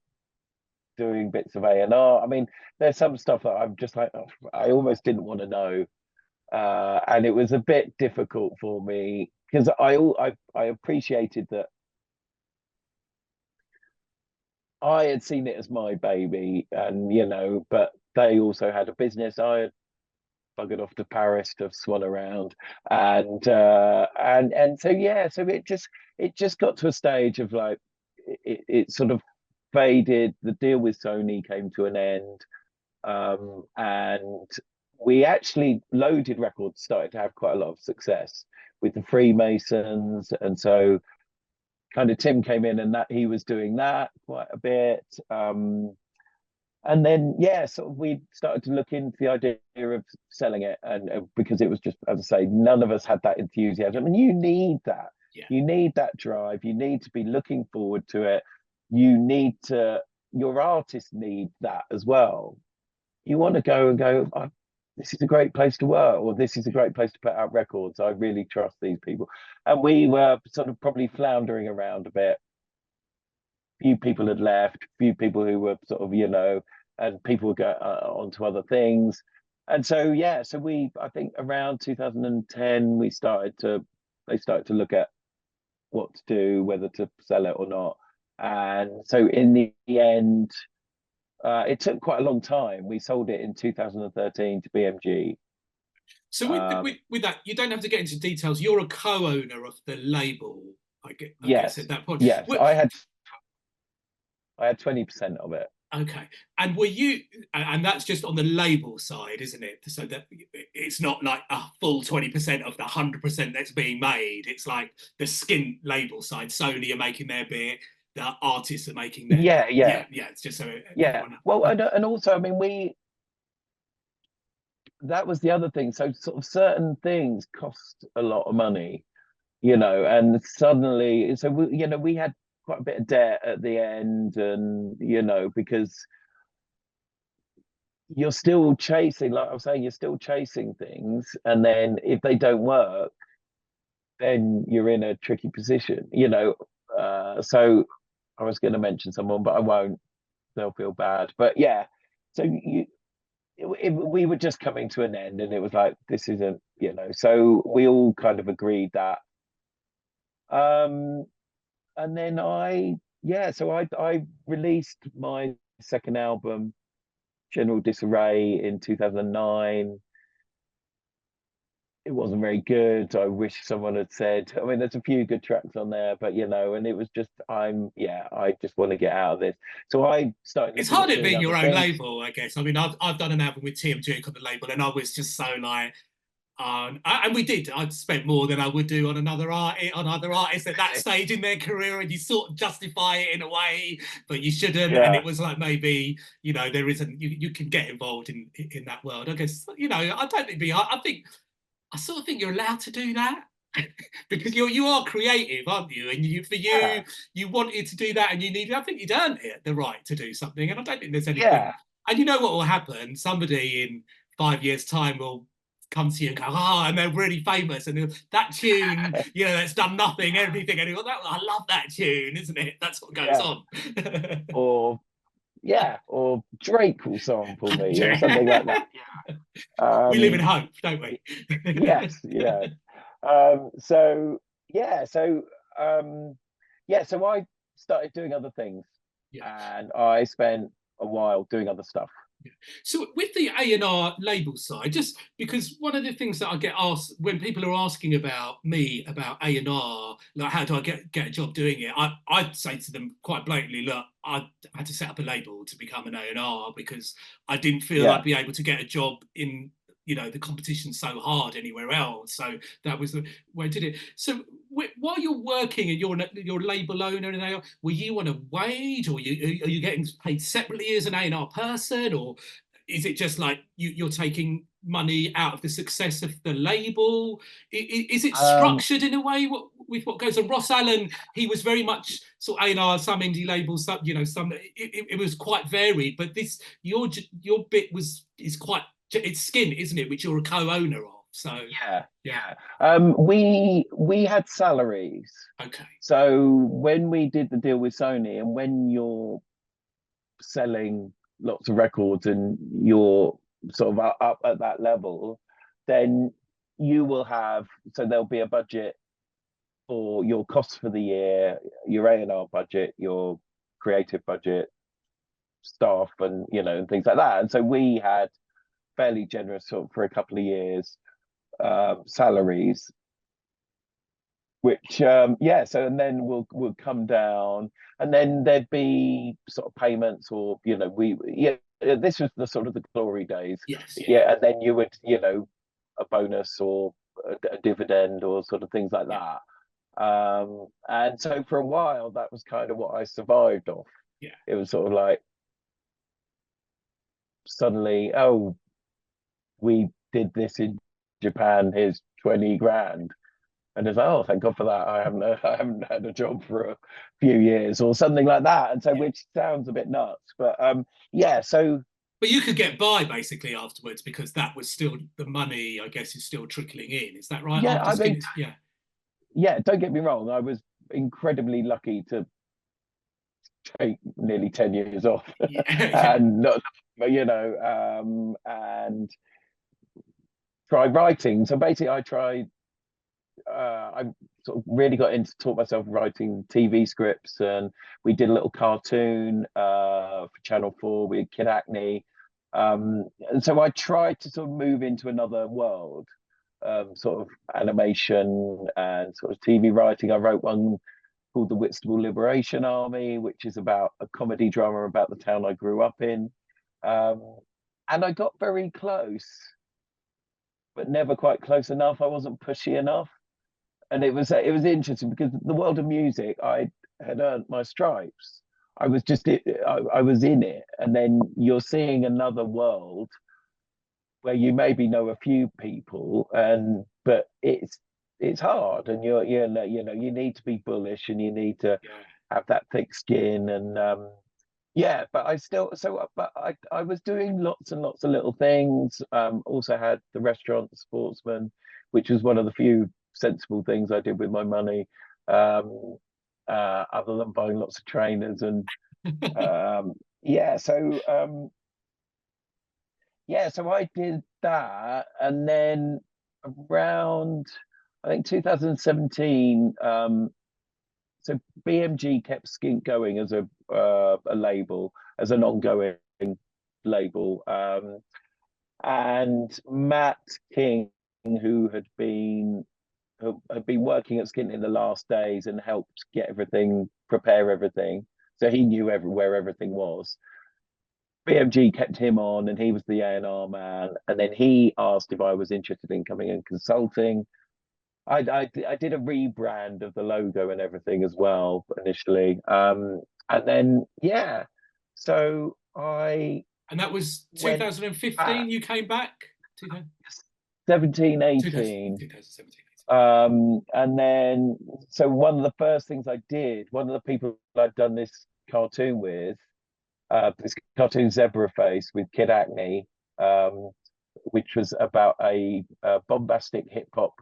doing bits of A&R. I mean, there's some stuff that I'm just like, oh, I almost didn't want to know, and it was a bit difficult for me because I appreciated that I had seen it as my baby, and you know, but they also had a business. I had buggered off to Paris to swan around, and so yeah, so it just got to a stage of like it sort of faded. The deal with Sony came to an end, and we actually Loaded Records started to have quite a lot of success with the Freemasons, and so kind of Tim came in and that he was doing that quite a bit. And then yeah, sort of we started to look into the idea of selling it, and because it was just, as I say, none of us had that enthusiasm, and you need that. Yeah. You need that drive. You need to be looking forward to it. You need to. Your artists need that as well. You want to go and go, oh, this is a great place to work, or this is a great place to put out records. I really trust these people. And we were sort of probably floundering around a bit. Few people had left, few people who were sort of, you know, and people would go on to other things. And so, yeah, so I think around 2010, they started to look at what to do, whether to sell it or not. And so in the end, it took quite a long time. We sold it in 2013 to BMG. So with that, you don't have to get into details. You're a co-owner of the label. I guess Yes, at that point. yes, I had 20% of it. Okay. And were you, and that's just on the label side, isn't it? So that it's not like a full 20% of the 100% that's being made. It's like the Skint label side. Sony are making their bit, the artists are making their Yeah, bit. yeah, Yeah. It's just so yeah. everyone. Well, and also, I mean, that was the other thing. So sort of certain things cost a lot of money, you know, and suddenly, so you know, we had quite a bit of debt at the end, and you know, because you're still chasing, like I was saying, you're still chasing things, and then if they don't work, then you're in a tricky position, you know. So I was going to mention someone, but I won't. They'll feel bad. But yeah, so we were just coming to an end, and it was like, this isn't you know. So we all kind of agreed that. Um, and then I released my second album, General Disarray, in 2009. It wasn't very good. I wish someone had said, I mean, there's a few good tracks on there, but you know, and it was just, I just want to get out of this. So I started It's looking hard at at doing being other your own things. label, I guess. I mean, I've done an album with TMG on the label, and I was just so like, and we did. I'd spent more than I would do on other artists at that stage in their career, and you sort of justify it in a way, but you shouldn't. And Yeah, it was like maybe there isn't you can get involved in that world. I guess I don't think I think I sort of think you're allowed to do that. Because you are creative, aren't you? And yeah, you wanted to do that, and I think you'd earned it the right to do something. And I don't think there's anything. yeah, And you know what will happen? Somebody in 5 years' time will come to you and go, oh, and they're really famous, and that tune, that's done nothing, everything, and I love that tune, isn't it? That's what goes yeah. on. Or or Drake will sample me or something like that. We live in Um, hope, don't we? yes, yeah. So yeah, so so I started doing other things, Yeah. and I spent a while doing other stuff. So with the A&R label side, just because one of the things that I get asked when people are asking about me about A&R, like how do I get a job doing it, I'd say to them quite blatantly, look, I had to set up a label to become an A&R because I didn't feel I'd Yeah. be able to get a job in the competition's so hard anywhere else. So that was the way I did it. So while you're working and you're label owner and A&R, were you on a wage, or are you getting paid separately as an A&R person, or is it just like you're taking money out of the success of the label? Is it Um, structured in a way with what goes on? Ross Allen, he was very much sort of A&R, some indie labels, some it was quite varied. But this your bit is quite, it's Skint, isn't it? Which you're a co-owner of. So yeah, yeah, yeah. We had salaries. okay, So when we did the deal with Sony, and when you're selling lots of records and you're sort of up at that level, then you will have, so there'll be a budget for your costs for the year, your A&R budget, your creative budget, staff, and and things like that. And so we had fairly generous sort of, for a couple of years, salaries, which so and then we'll come down, and then there'd be sort of payments, or this was the sort of the glory days. yes, yeah, Yeah, and then you would a bonus or a dividend or sort of things like yeah, that. And so for a while that was kind of what I survived off. yeah. It was sort of like suddenly, oh, we did this in Japan, here's 20 grand. And it's like, oh, thank God for that. I haven't had a job for a few years or something like that. And so, Yeah. which sounds a bit nuts, but yeah. So But you could get by basically afterwards because that was still the money, I guess, is still trickling in. Is that right? yeah, After I mean, Skinner's, yeah, yeah. Don't get me wrong. I was incredibly lucky to take nearly 10 years off, yeah, yeah, and not, and try writing. So basically, I tried. I sort of really got into taught myself writing TV scripts, and we did a little cartoon for Channel 4 with Kid Acne. And so I tried to sort of move into another world, sort of animation and sort of TV writing. I wrote one called The Whitstable Liberation Army, which is about a comedy drama about the town I grew up in. Um, and I got very close, but never quite close enough. I wasn't pushy enough. And it was interesting because the world of music, I had earned my stripes. I was just I was in it, and then you're seeing another world where you maybe know a few people, and but it's hard, and you need to be bullish, and you need to yeah. have that thick skin, and but I was doing lots and lots of little things. Also had the restaurant, the Sportsman, which was one of the few sensible things I did with my money, other than buying lots of trainers. And um, yeah, so so I did that, and then around, I think 2017. So BMG kept Skint going as a label, as an ongoing label, and Matt King, who had been working at Skint in the last days and helped get everything, prepare everything, so he knew where everything was. BMG kept him on, and he was the A&R man. And then he asked if I was interested in coming and consulting. I did a rebrand of the logo and everything as well initially. And then so I And that was 2015. You came back. 17, 18. 2017. And then so one of the first things I did, one of the people I'd done this cartoon with, this cartoon Zebra Face with Kid Acne, which was about a bombastic hip hop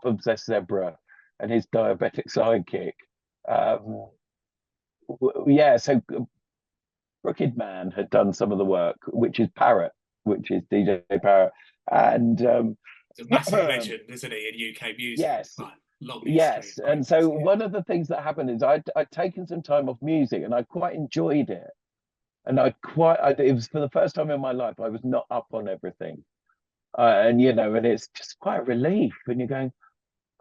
obsessed zebra and his diabetic sidekick. So Crooked Man had done some of the work, which is DJ Parrot. And it's a massive legend, isn't he, in UK music? Yes. Long yes. And so one of the things that happened is I'd taken some time off music and I quite enjoyed it. And it was for the first time in my life, I was not up on everything. And it's just quite a relief when you're going,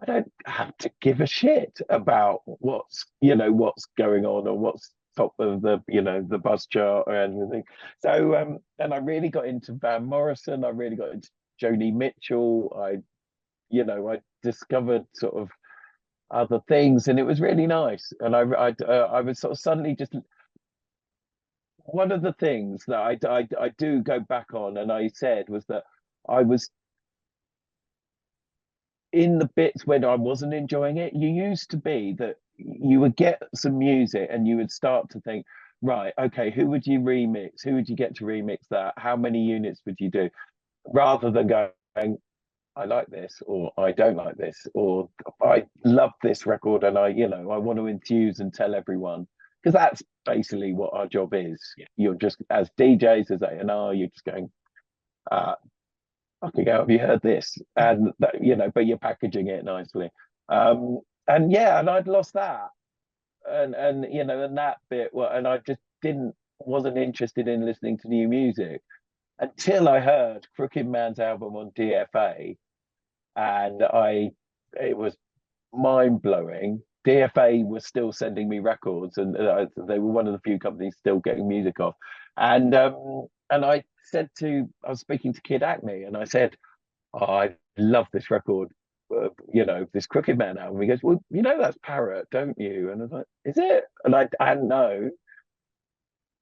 I don't have to give a shit about what's going on or what's top of the bus chart or anything. So and I really got into Van Morrison. I really got into Joni Mitchell. I discovered sort of other things, and it was really nice. And I was sort of suddenly just, one of the things that I do go back on, and I said, was that I was in the bits when I wasn't enjoying it. You used to be that you would get some music and you would start to think, right, okay, who would you remix? Who would you get to remix that? How many units would you do? Rather than going, I like this, or I don't like this, or I love this record and I want to enthuse and tell everyone. Because that's basically what our job is. Yeah. You're just, as DJs, as A&R, you're just going, fucking hell, have you heard this? And that, but you're packaging it nicely. And I'd lost that. And that bit, and I just wasn't interested in listening to new music until I heard Crooked Man's album on DFA. And it was mind-blowing. DFA was still sending me records, and they were one of the few companies still getting music off. And I was speaking to Kid Acne, and I said, I love this record, this Crooked Man album. He goes, well, that's Parrot, don't you? And I was like, is it? And I didn't know.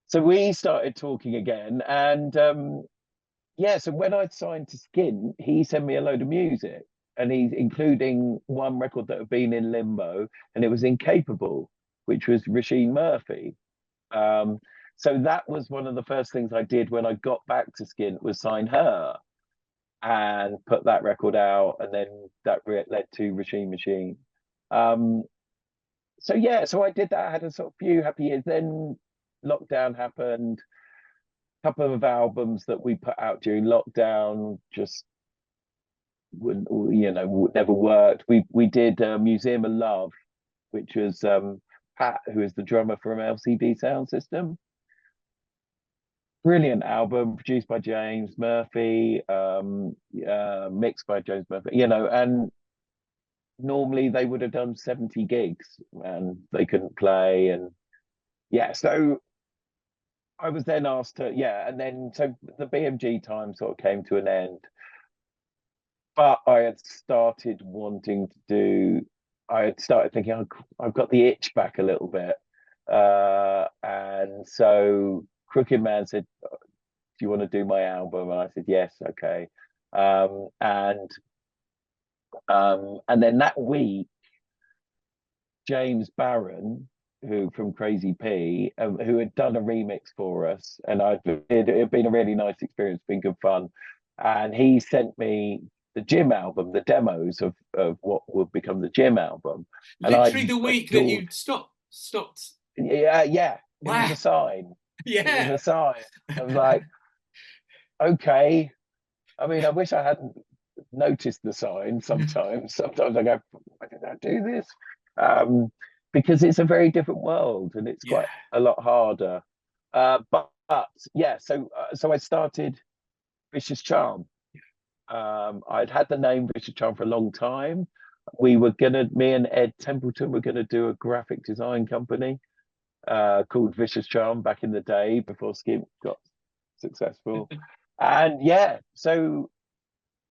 So we started talking again, and so when I signed to Skint, he sent me a load of music, and he's including one record that had been in limbo, and it was Incapable, which was Roisin Murphy. So that was one of the first things I did when I got back to Skint, was sign her and put that record out, and then that led to Roisin Machine. So I did that. I had a sort of few happy years. Then lockdown happened. A couple of albums that we put out during lockdown just never worked. We did Museum of Love, which was Pat, who is the drummer from LCD Sound System. Brilliant album, produced by James Murphy, mixed by James Murphy, and normally they would have done 70 gigs and they couldn't play. And so I was then asked to, and then so the BMG time sort of came to an end. But I had started thinking, I've got the itch back a little bit. And so Crooked Man said, do you want to do my album? And I said, yes, okay. And then that week, James Barron, who from Crazy P, who had done a remix for us, and it had been a really nice experience, been good fun. And he sent me the Jim album, the demos of what would become the Jim album. Literally the week that you stopped. Yeah. Wow. It was a sign. Yeah. It was a sign. I was like, okay. I mean, I wish I hadn't notice the sign sometimes. Sometimes I go, why did I do this? Um, because it's a very different world and it's Yeah. quite a lot harder. But yeah, so I started Vicious Charm. I'd had the name Vicious Charm for a long time. Me and Ed Templeton were gonna do a graphic design company called Vicious Charm back in the day before Skint got successful. And yeah, so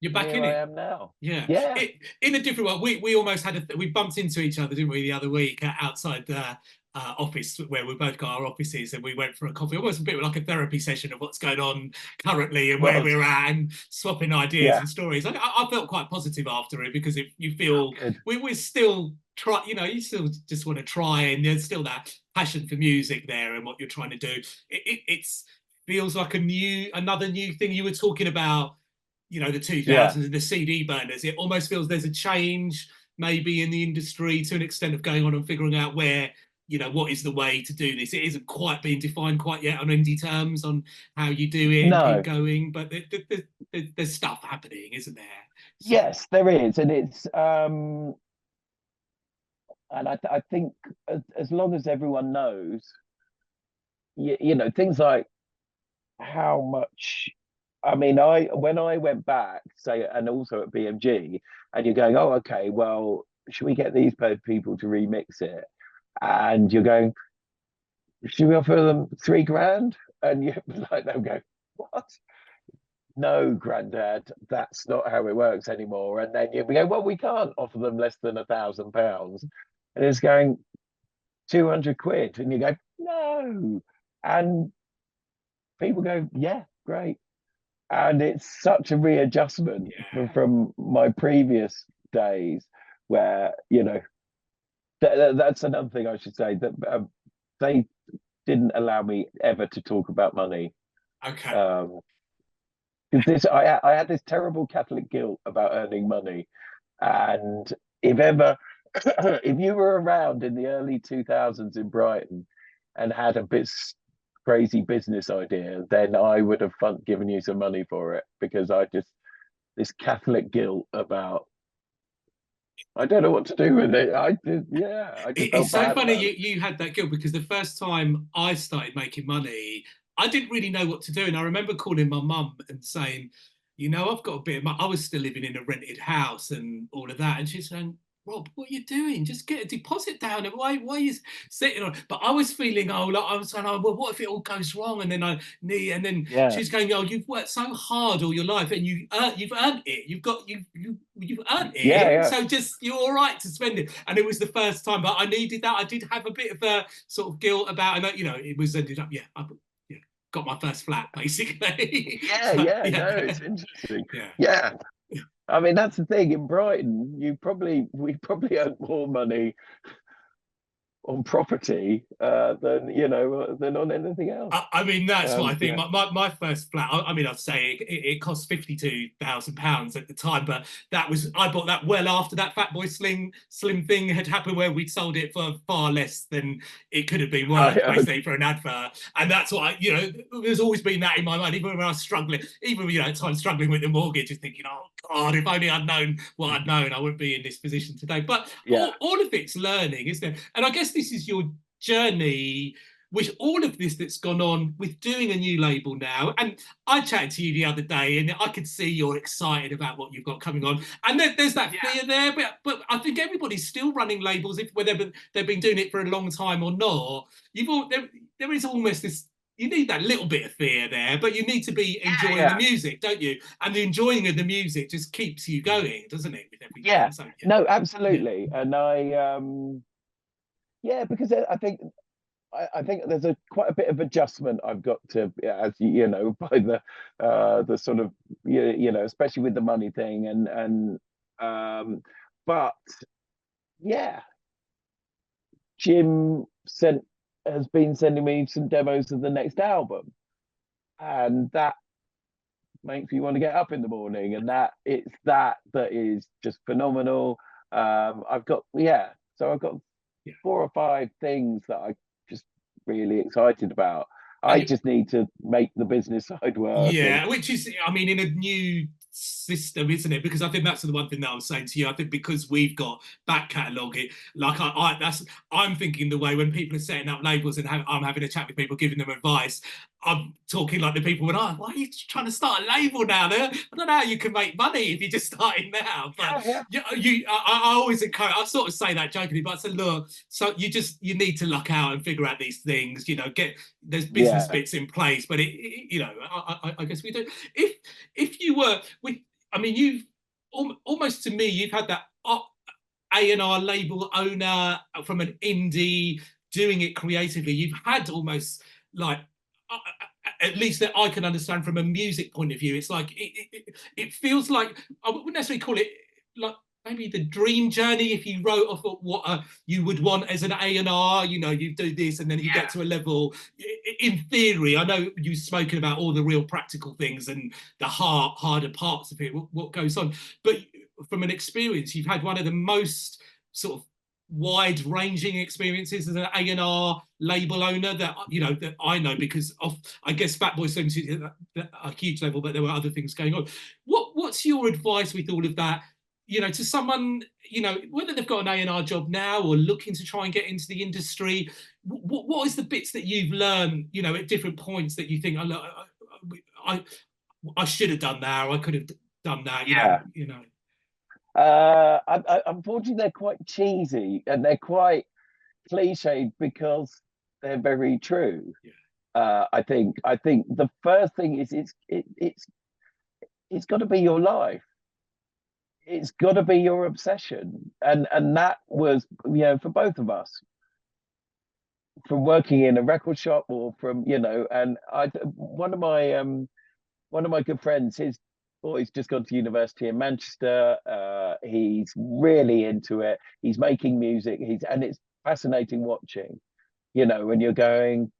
You're back here in I it. am now. Yeah, Yeah, in a different way. We almost had we bumped into each other, didn't we, the other week outside the office where we both got our offices, and we went for a coffee, almost a bit like a therapy session of what's going on currently and where was we're at, and swapping ideas yeah, and stories. I felt quite positive after it because if you feel good. we're still try, you still just want to try, and there's still that passion for music there and what you're trying to do. It's feels like another new thing you were talking about, the Yeah, 2000s and the CD burners. It almost feels there's a change maybe in the industry to an extent of going on and figuring out where, what is the way to do this. It isn't quite being defined quite yet on indie terms on how you do it and keep no, going, but there's stuff happening, isn't there? So yes, there is, and it's and I think as long as everyone knows, things like how much. I mean, I when I went back, say, and also at BMG, and you're going, oh, okay, well, should we get these people to remix it? And you're going, should we offer them 3 grand? And you like they'll go, what? No, granddad, that's not how it works anymore. And then you go, well, we can't offer them less than £1,000. And it's going 200 quid. And you go, no. And people go, yeah, great. And it's such a readjustment yeah. from my previous days where, that's another thing I should say that they didn't allow me ever to talk about money. Okay. Um, because I had this terrible Catholic guilt about earning money, and if ever, if you were around in the early 2000s in Brighton and had a bit crazy business idea, then I would have given you some money for it because I just this Catholic guilt about I don't know what to do with it. I just It's felt so bad funny about it. you had that guilt because the first time I started making money, I didn't really know what to do. And I remember calling my mum and saying, I've got a bit of money. I was still living in a rented house and all of that. And she's saying, Rob, what are you doing? Just get a deposit down. And why are you sitting on? But I was feeling, like I was saying, well, what if it all goes wrong? And then and then Yeah, she's going, you've worked so hard all your life, and you've earned it. You've earned yeah, it. yeah, So just you're all right to spend it. And it was the first time, but I needed that. I did have a bit of a sort of guilt about, and it was ended up, yeah, got my first flat basically. yeah, So, yeah. No, yeah, it's interesting. yeah. Yeah, I mean that's the thing in Brighton. We probably earned more money on property than on anything else. I mean, that's what I think. Yeah. My first flat, I mean, I'd say it cost £52,000 at the time, but I bought that well after that Fatboy Slim thing had happened where we'd sold it for far less than it could have been worth, basically, for an advert. And that's what there's always been that in my mind, even when I was struggling, even, at times struggling with the mortgage, just thinking, oh, God, if only I'd known what I'd known, I wouldn't be in this position today. But Yeah. all of it's learning, isn't it? And I guess this is your journey with all of this that's gone on with doing a new label now. And I chatted to you the other day and I could see you're excited about what you've got coming on. And there's that fear there, but I think everybody's still running labels, whether they've been doing it for a long time or not. There is almost this, you need that little bit of fear there, but you need to be enjoying the Yeah. music, don't you? And the enjoying of the music just keeps you going, doesn't it, with everything? Yeah. So, yeah. No, Yeah. absolutely. And because I think there's quite a bit of adjustment I've got to, as by the sort of especially with the money thing but yeah, Jim has been sending me some demos of the next album, and that makes me want to get up in the morning, and that is just phenomenal. So I've got Yeah. 4 or 5 things that I just really excited about. I And just need to make the business side work. And yeah, which is, I mean, in a new system, isn't it? Because I think that's the one thing that I was saying to you. I think because we've got back catalogue, it like I'm thinking the way when people are setting up labels and I'm having a chat with people, giving them advice. I'm talking like the people when why are you trying to start a label now? I don't know how you can make money if you're just starting now. But I always encourage. I sort of say that jokingly, but I said, look, so you need to luck out and figure out these things. You know, there's business bits in place, but you know, I guess we do. If you were I mean, you've almost to me, you've had that A&R label owner from an indie doing it creatively. You've had almost like at least that I can understand from a music point of view. It's like it feels like I wouldn't necessarily call it like maybe the dream journey if you wrote off what you would want as an A&R. You know, you do this and then you get to a level. In theory, I know you've spoken about all the real practical things and the harder parts of it, what goes on, but from an experience, you've had one of the most sort of wide-ranging experiences as an A&R label owner that you know that I know because of I guess Fatboy Slim at a huge level, but there were other things going on. What's your advice with all of that? You know, to someone, you know, whether they've got an A&R job now or looking to try and get into the industry, what is the bits that you've learned, you know, at different points that you think, I should have done that, or I could have done that, you know. Unfortunately, they're quite cheesy and they're quite cliched because they're very true. I think the first thing is it's got to be your life. It's got to be your obsession, and that was, you know, for both of us, from working in a record shop or from, you know, and one of my good friends, his boy's just gone to university in Manchester. He's really into it. He's making music. And it's fascinating watching, you know, when you're going,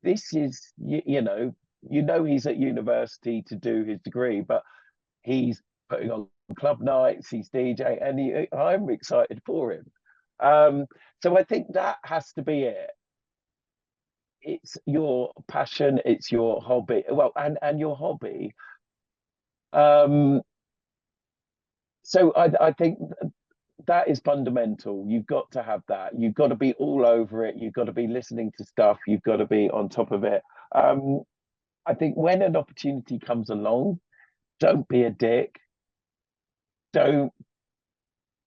this is, you know, he's at university to do his degree, but he's putting on club nights, he's DJ, and I'm excited for him. So I think that has to be it. It's your passion, it's your hobby. Well, and your hobby. So I think that is fundamental. You've got to have that. You've got to be all over it. You've got to be listening to stuff. You've got to be on top of it. I think when an opportunity comes along, don't be a dick. Don't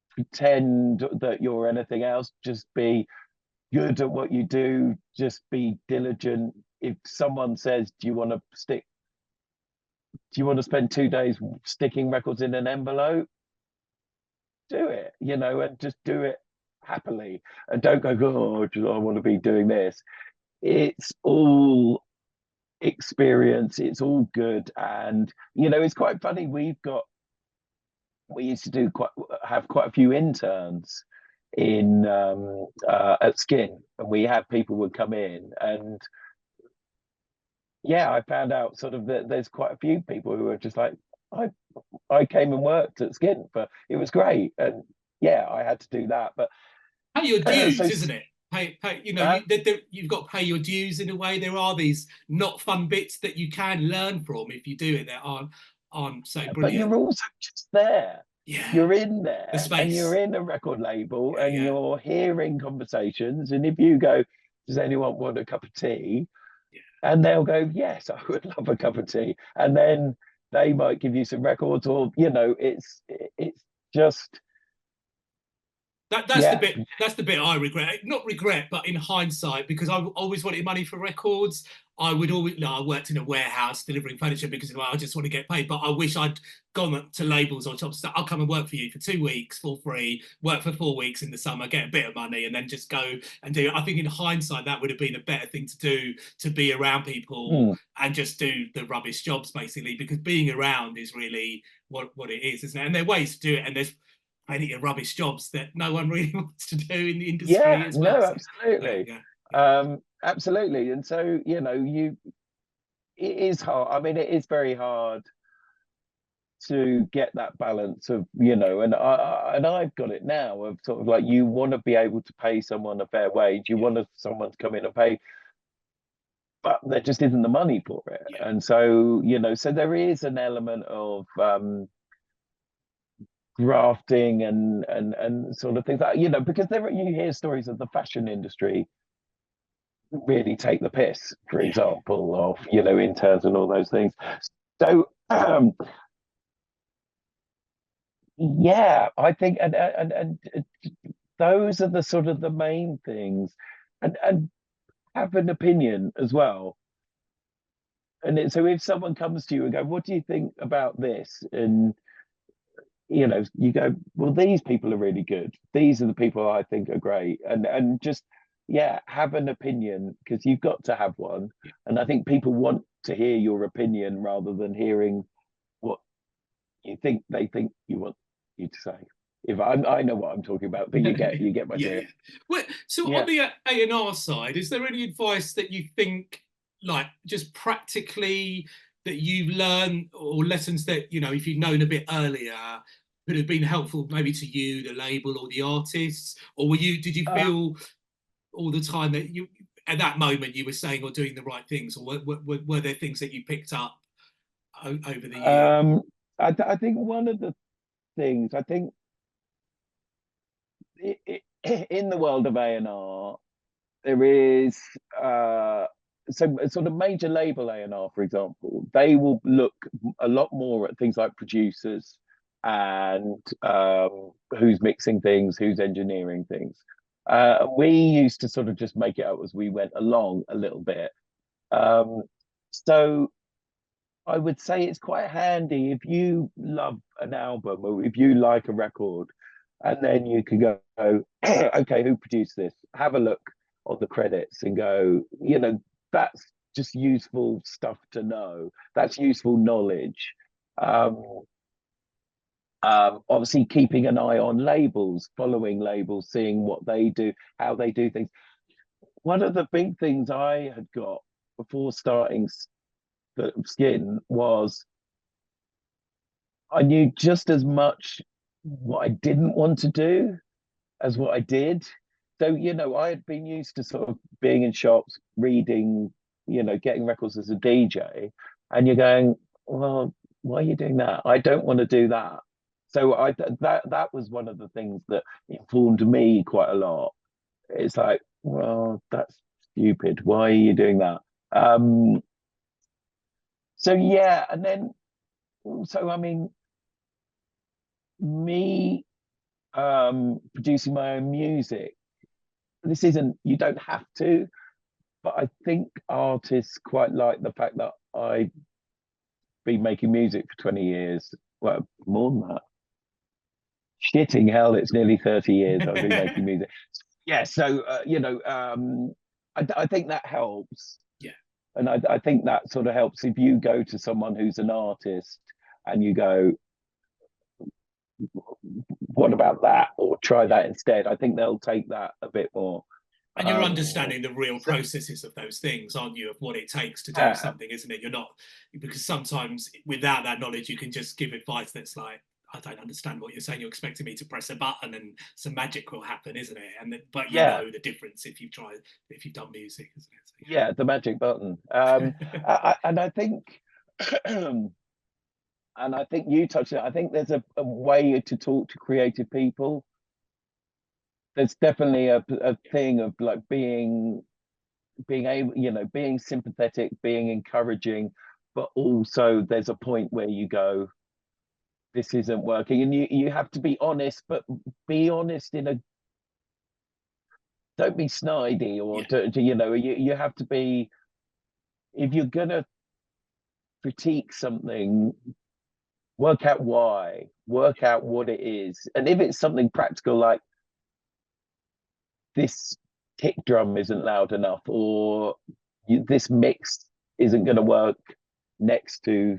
pretend that you're anything else. Just be good at what you do. Just be diligent. If someone says, do you want to spend 2 days sticking records in an envelope? Do it, you know, and just do it happily. And don't go, oh, I want to be doing this. It's all experience. It's all good. And, you know, it's quite funny. We used to have quite a few interns in at Skint, and we had people would come in, and I found out sort of that there's quite a few people who are just like, I came and worked at Skint, but it was great, and I had to do that. But pay your dues, isn't it? Pay, you know, you've got to pay your dues in a way. There are these not fun bits that you can learn from if you do it that aren't so brilliant. But you're also just there. Yeah. You're in there, and you're in a record label, and you're hearing conversations. And if you go, does anyone want a cup of tea? And they'll go, yes, I would love a cup of tea. And then they might give you some records, or, you know, it's just that's the bit I regret. Not regret, but in hindsight, because I always wanted money for records. I worked in a warehouse delivering furniture because I just want to get paid. But I wish I'd gone to labels or shops. I'll come and work for you for 2 weeks for free, work for 4 weeks in the summer, get a bit of money, and then just go and do it. I think in hindsight, that would have been a better thing to do, to be around people and just do the rubbish jobs, basically, because being around is really what it is, isn't it? And there are ways to do it, and there's plenty of rubbish jobs that no one really wants to do in the industry as well. No, absolutely. Absolutely. And so, you know, it is hard. I mean, it is very hard to get that balance of, you know, and I've got it now of sort of like, you want to be able to pay someone a fair wage. You want someone to come in and pay. but there just isn't the money for it. Yeah. And so, so there is an element of grafting and sort of things like, because you hear stories of the fashion industry really take the piss, for Yeah. example, of, interns and all those things. So, yeah, I think, and those are the sort of the main things, and have an opinion as well. So if someone comes to you and go, "What do you think about this?" and you go, "Well, these people are really good. These are the people I think are great," and just yeah, have an opinion because you've got to have one. Yeah. And I think people want to hear your opinion rather than hearing what you think they think you want you to say. If I know what I'm talking about, but you get my Yeah, yeah. drift. Well, so on Yeah. the A&R side, is there any advice that you think, like, just practically that you've learned, or lessons that, if you'd known a bit earlier, could have been helpful maybe to you, the label, or the artists? Or did you Uh, feel all the time that at that moment, you were saying or doing the right things, or were there things that you picked up over the year? um, I think one of the things I think in the world of A&R, there is so sort of major label A&R, for example, they will look a lot more at things like producers and who's mixing things, who's engineering things. We used to sort of just make it up as we went along a little bit. Um, so I would say it's quite handy if you love an album or if you like a record, and then you can go, okay, who produced this? Have a look on the credits and go, that's just useful stuff to know. That's useful knowledge. Um, Obviously, keeping an eye on labels, following labels, seeing what they do, how they do things. One of the big things I had got before starting the Skin was I knew just as much what I didn't want to do as what I did. So, I had been used to sort of being in shops, reading, getting records as a DJ, and you're going, well, why are you doing that? I don't want to do that. So that was one of the things that informed me quite a lot. It's like, well, that's stupid. Why are you doing that? Um, so yeah, and then also, I mean, me producing my own music. This isn't, you don't have to, but I think artists quite like the fact that I've been making music for 20 years. Well, more than that. Shitting hell, it's nearly 30 years I've been making music. Yeah, so, I think that helps. Yeah. And I think that sort of helps if you go to someone who's an artist and you go, what about that? Or try Yeah. that instead. I think they'll take that a bit more. And you're understanding the real So, processes of those things, aren't you? Of what it takes to do yeah, something, isn't it? You're not, because sometimes without that knowledge, you can just give advice that's like, I don't understand what you're saying. You're expecting me to press a button and some magic will happen, isn't it? But you yeah, know the difference if you've tried, if you've done music, isn't it? So, yeah, the magic button. yeah. And I think, and I think you touched it. I think there's a way to talk to creative people. There's definitely a thing of like being able, being sympathetic, being encouraging, but also there's a point where you go, this isn't working, and you have to be honest, but be honest in a don't be snidey or Yeah. you have to be if you're gonna critique something, work out why, work out what it is, and if it's something practical like this kick drum isn't loud enough or this mix isn't going to work next to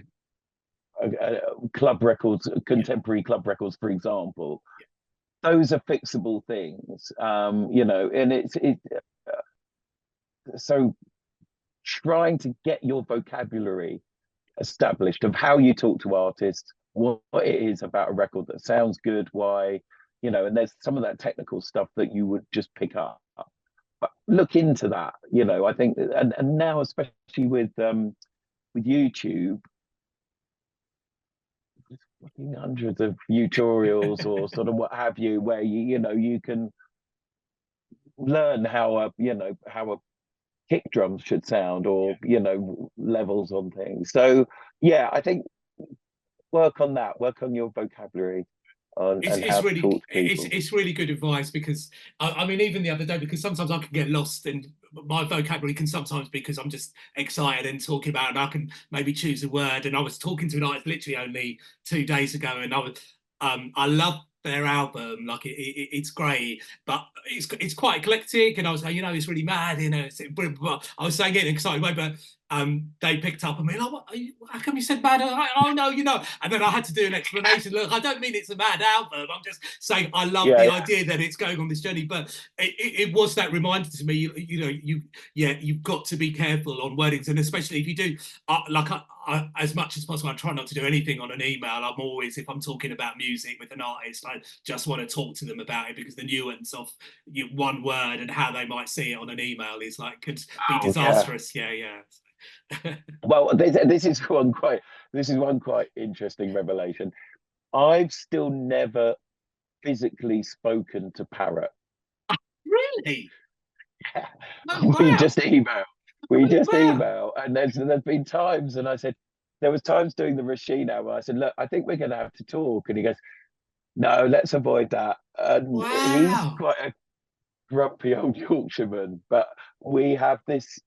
club records, Yeah. contemporary club records, for example. Yeah. Those are fixable things, and so trying to get your vocabulary established of how you talk to artists, what it is about a record that sounds good, why, and there's some of that technical stuff that you would just pick up. But look into that. You know, I think, and now especially with YouTube, there's fucking hundreds of tutorials or sort of what have you, where you know you can learn how a kick drum should sound, or you know, levels on things. So yeah, I think work on that, work on your vocabulary on and how It's to really talk to people. it's really good advice, because I mean, even the other day, because sometimes I can get lost and my vocabulary can sometimes, because I'm just excited and talking about, and I can maybe choose a word. And I was talking to an artist literally only 2 days ago, and I love their album, like it's great, but it's quite eclectic. And I was like, you know, it's really mad, you know. I was saying it in an excited way, but they picked up on me, like, what, how come you said mad? Oh no, you know. And then I had to do an explanation. Look, I don't mean it's a mad album. I'm just saying I love Yeah, the yeah. idea that it's going on this journey. But it was that reminder to me, you know, you've got to be careful on wordings, and especially if you do, as much as possible, I try not to do anything on an email. I'm always, if I'm talking about music with an artist, I just want to talk to them about it, because the nuance of one word and how they might see it on an email is like, could be Oh, yeah. disastrous. Yeah, yeah. Well, this is one quite interesting revelation. I've still never physically spoken to Parrot. Really? Oh, We wow. just email. We Oh, just wow. email. And there's been times, and I said, there was times doing the Rasheen album, I said, look, I think we're going to have to talk. And he goes, no, let's avoid that. And he's Wow. quite a grumpy old Yorkshireman, but we have this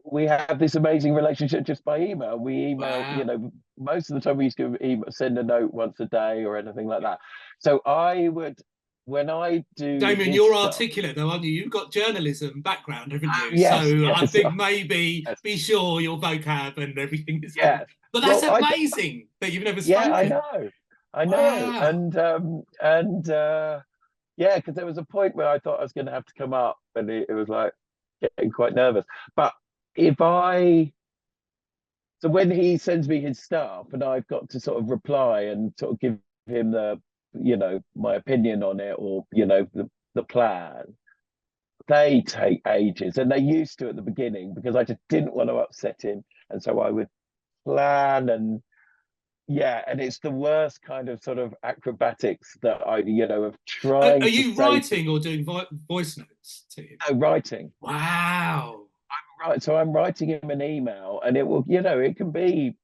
we have this amazing relationship just by email. We email, you Wow. know, most of the time we used to send a note once a day or anything like that. So I would, when I do Damien, this you're stuff, articulate though, aren't you? You've got journalism background, haven't oh, you? yes, So I yes, think maybe yes, be sure your vocab and everything is going to be. yes. But that's Well, amazing that you've never yeah, spoken. I know, Wow. and yeah, because there was a point where I thought I was going to have to come up, and it was like getting quite nervous. But if I so when he sends me his stuff and I've got to sort of reply and sort of give him the, you know, my opinion on it, or, you know, the plan, they take ages. And they used to at the beginning, because I just didn't want to upset him. And so I would plan, and yeah, and it's the worst kind of sort of acrobatics that I, you know, of Are trying to you say to writing or doing voice notes to him? writing. Wow. Right. So I'm writing him an email, and it will, you know, it can be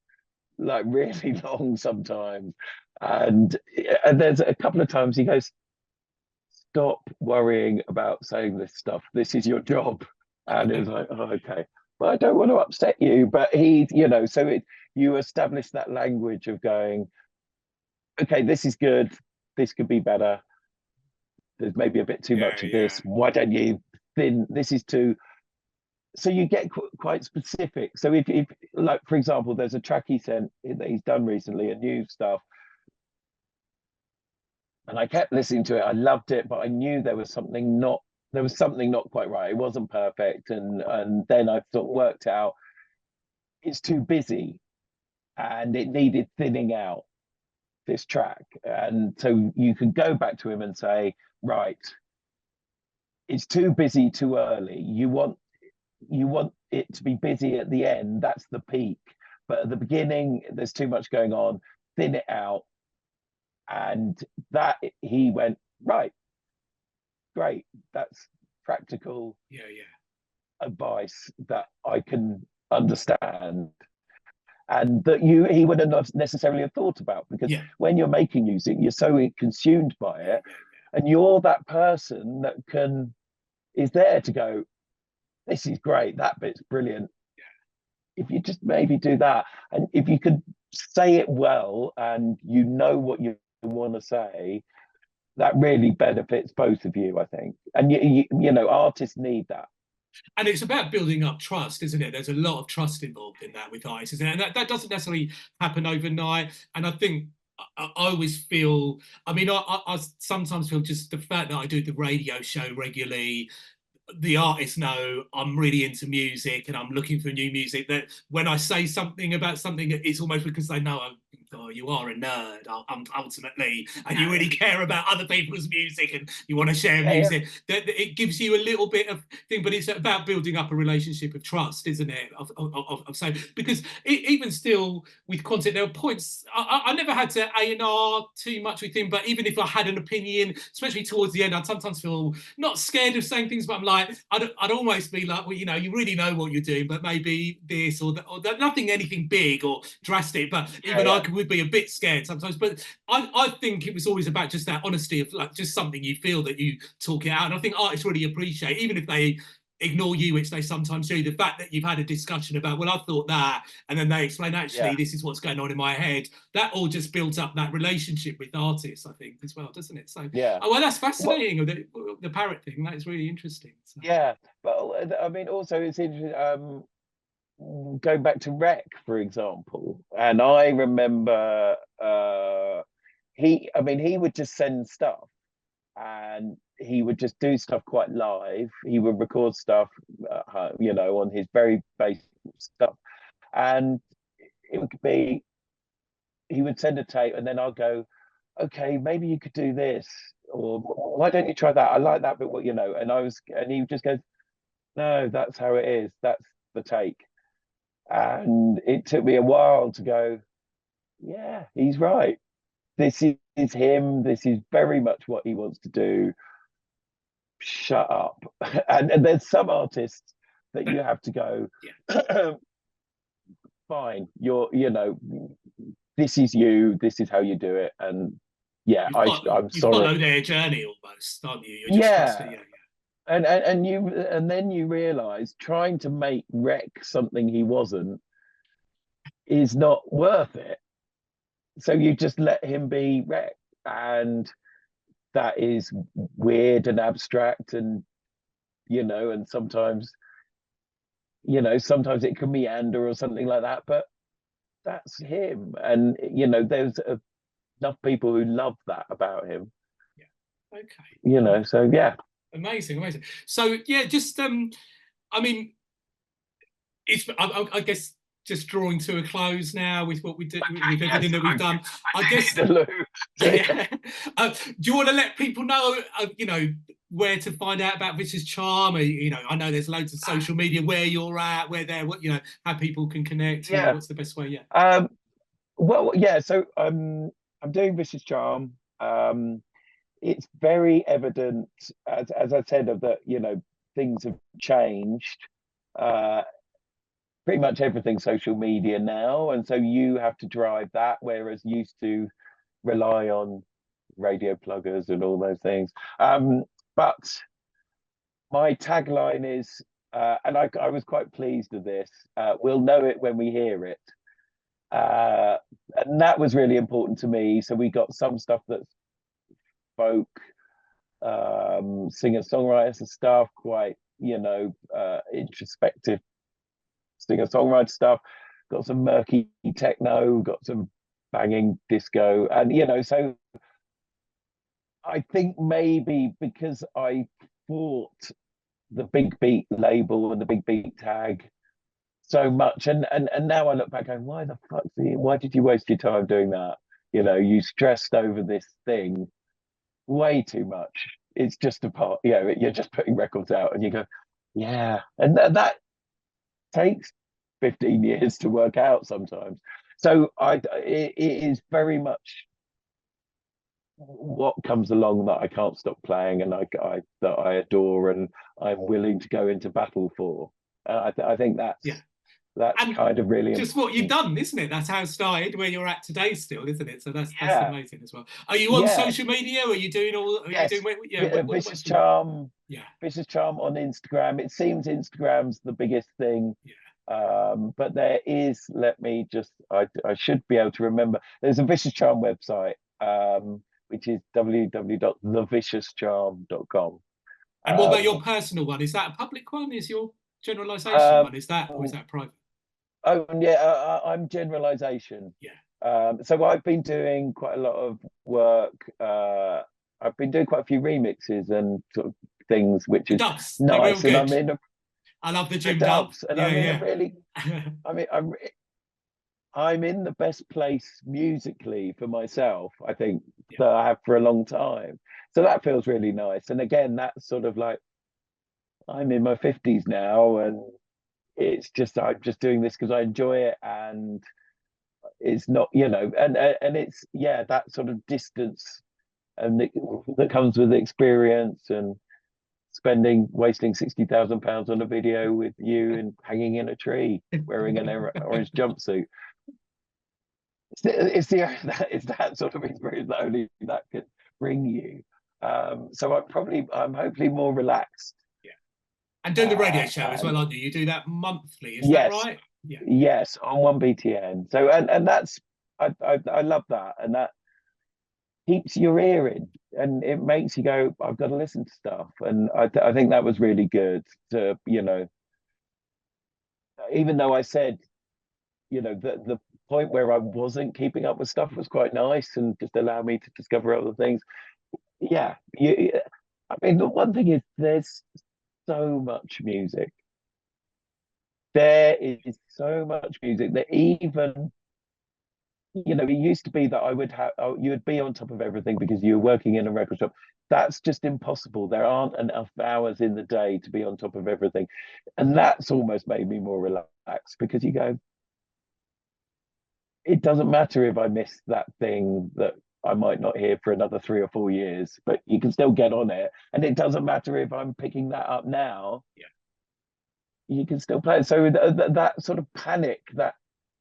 like really long sometimes. And there's a couple of times he goes, stop worrying about saying this stuff. This is your job. And it was like, oh, okay. Well, I don't want to upset you. But he, you know, so you establish that language of going, okay, this is good. This could be better. There's maybe a bit too Yeah, much of yeah. this. Why don't you thin? This is too. So you get quite specific. So if like, for example, there's a track he sent that he's done recently, a new stuff, and I kept listening to it. I loved it, but I knew there was something not quite right. It wasn't perfect, and then I sort of worked out it's too busy, and it needed thinning out, this track. And so you could go back to him and say, right, it's too busy too early. You want it to be busy at the end. That's the peak. But at the beginning, there's too much going on. Thin it out. And that he went, right, great. That's practical Yeah, yeah. advice that I can understand, and that he wouldn't have necessarily have thought about, because Yeah. when you're making music, you're so consumed by Yeah, it, yeah, and you're that person that is there to go, this is great, that bit's brilliant. If you just maybe do that, and if you could say it well, and you know what you want to say, that really benefits both of you, I think. And you know, artists need that. and it's about building up trust, isn't it? There's a lot of trust involved in that with artists, isn't it? And that doesn't necessarily happen overnight. And I think I always feel, I mean, I sometimes feel just the fact that I do the radio show regularly, the artists know I'm really into music and I'm looking for new music, that when I say something about something, it's almost because they know I'm you are a nerd ultimately, and you really care about other people's music, and you want to share music. That it gives you a little bit of thing, but it's about building up a relationship of trust, isn't it? Of so, because even still with content, there are points I never had to A&R too much with him, but even if I had an opinion, especially towards the end, I'd sometimes feel not scared of saying things, but I'm like, I'd almost be like, well, you know, you really know what you're doing, but maybe this or that, nothing, anything big or drastic, but even I would be a bit scared sometimes. But I think it was always about just that honesty of like just something you feel that you talk it out. And I think artists really appreciate, even if they ignore you, which they sometimes do, the fact that you've had a discussion about, well, I thought that, and then they explain, actually, this is what's going on in my head. That all just builds up that relationship with artists, I think, as well, doesn't it? So, oh, well, that's fascinating. Well, the parrot thing, that is really interesting. So. Yeah, but I mean, also it's interesting. Going back to Rec, for example, and I remember he would just send stuff, and he would just do stuff quite live. He would record stuff, you know, on his very basic stuff, and it would be, he would send a tape, and then I'll go, okay, maybe you could do this, or why don't you try that? I like that, but what, you know, and he just goes, no, that's how it is. That's the take. And it took me a while to go, yeah, he's right. This is him. This is very much what he wants to do. Shut up. And there's some artists that you have to go, fine, you know, this is you. This is how you do it. And yeah, I'm sorry. You follow their journey almost, aren't you? You're just and then you realize trying to make Rec something he wasn't is not worth it. So you just let him be Rec, and that is weird and abstract, and you know, and sometimes, you know, sometimes it can meander or something like that, but that's him. And you know, there's enough people who love that about him. Yeah. Okay. You know, so yeah. Amazing. So yeah, just I mean, it's I guess just drawing to a close now with what we did, with everything that we've done. I guess. Yeah. Do you want to let people know, you know, where to find out about Vicious Charm? You know, I know there's loads of social media, where you're at, where they're, what, you know, how people can connect. Yeah. You know, what's the best way? Yeah. Well, yeah. So I'm doing Vicious Charm. It's very evident, as I said, of that, you know, things have changed. Pretty much everything social media now, and so you have to drive that, whereas used to rely on radio pluggers and all those things. But my tagline is, and I was quite pleased with this, we'll know it when we hear it. And that was really important to me. So we got some stuff that's folk, singer-songwriters and stuff, quite, you know, introspective singer-songwriter stuff, got some murky techno, got some banging disco, and you know, so I think maybe because I fought the Big Beat label and the Big Beat tag so much, and now I look back going, why did you waste your time doing that? You know, you stressed over this thing way too much. It's just a part, you know, you're just putting records out, and you go, yeah, and that takes 15 years to work out sometimes. So it is very much what comes along that I can't stop playing, and that I adore, and I'm willing to go into battle for. I think that's and kind of really just important. what you've done, isn't it? That's how it started, where you're at today still, isn't it? So that's amazing as well. Are you on social media? Are you doing all? Are you doing, Vicious Charm. Yeah, Vicious Charm on Instagram. It seems Instagram's the biggest thing. Yeah. But there is, let me just, I should be able to remember. There's a Vicious Charm website, which is www.theviciouscharm.com. And what about your personal one? Is that a public one? Is your generalization one? Is that, or is that private? Oh yeah, I'm generalization. Yeah. So I've been doing quite a lot of work. I've been doing quite a few remixes and sort of things, which is dubs. Nice. And I'm in I love the gym dubs. And I'm in a really, I mean, I'm in the best place musically for myself, I think, Yeah. that I have for a long time. So that feels really nice. And again, that's sort of like I'm in my 50s now, and it's just I'm just doing this because I enjoy it, and it's not, and it's yeah, that sort of distance and that comes with experience and wasting £60,000 on a video with you and hanging in a tree wearing an orange jumpsuit. It's that sort of experience that only that can bring you. So I'm hopefully more relaxed. Yeah. And doing the radio show as well, aren't you? You do that monthly, is that Yes, right? Yeah. yes, on 1BTN. So and that's I love that, and that keeps your ear in, and it makes you go, I've got to listen to stuff, and I think that was really good to even though I said the point where I wasn't keeping up with stuff was quite nice and just allowed me to discover other things. Yeah, I mean, the one thing is there's so much music. There is so much music that even it used to be that I would have you would be on top of everything because you were working in a record shop. That's just impossible. There aren't enough hours in the day to be on top of everything, and that's almost made me more relaxed because you go, it doesn't matter if I miss that thing that I might not hear for another 3 or 4 years, but you can still get on it. And it doesn't matter if I'm picking that up now. Yeah. You can still play it. So that sort of panic, that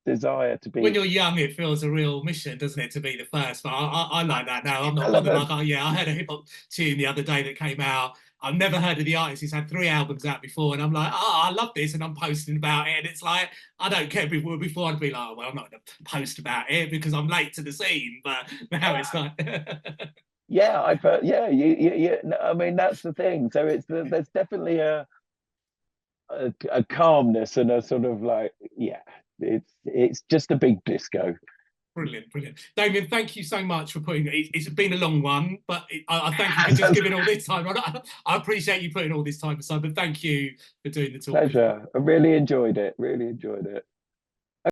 desire to be. When you're young, it feels a real mission, doesn't it, to be the first? But I like that now. I'm not bothered. Like, oh yeah, I heard a hip hop tune the other day that came out. I've never heard of the artist. He's had 3 albums out before, and I'm like, oh, I love this, and I'm posting about it. And it's like, I don't care before I'd be like, oh, well, I'm not going to post about it because I'm late to the scene. But now it's like, yeah, I mean, that's the thing. So there's definitely a calmness and a sort of like, yeah, it's just a big disco. brilliant, brilliant. Damian, thank you so much for putting it. It's been a long one, but I thank you for just giving all this time. I appreciate you putting all this time aside, but thank you for doing the talk. Pleasure. I really enjoyed it. Really enjoyed it.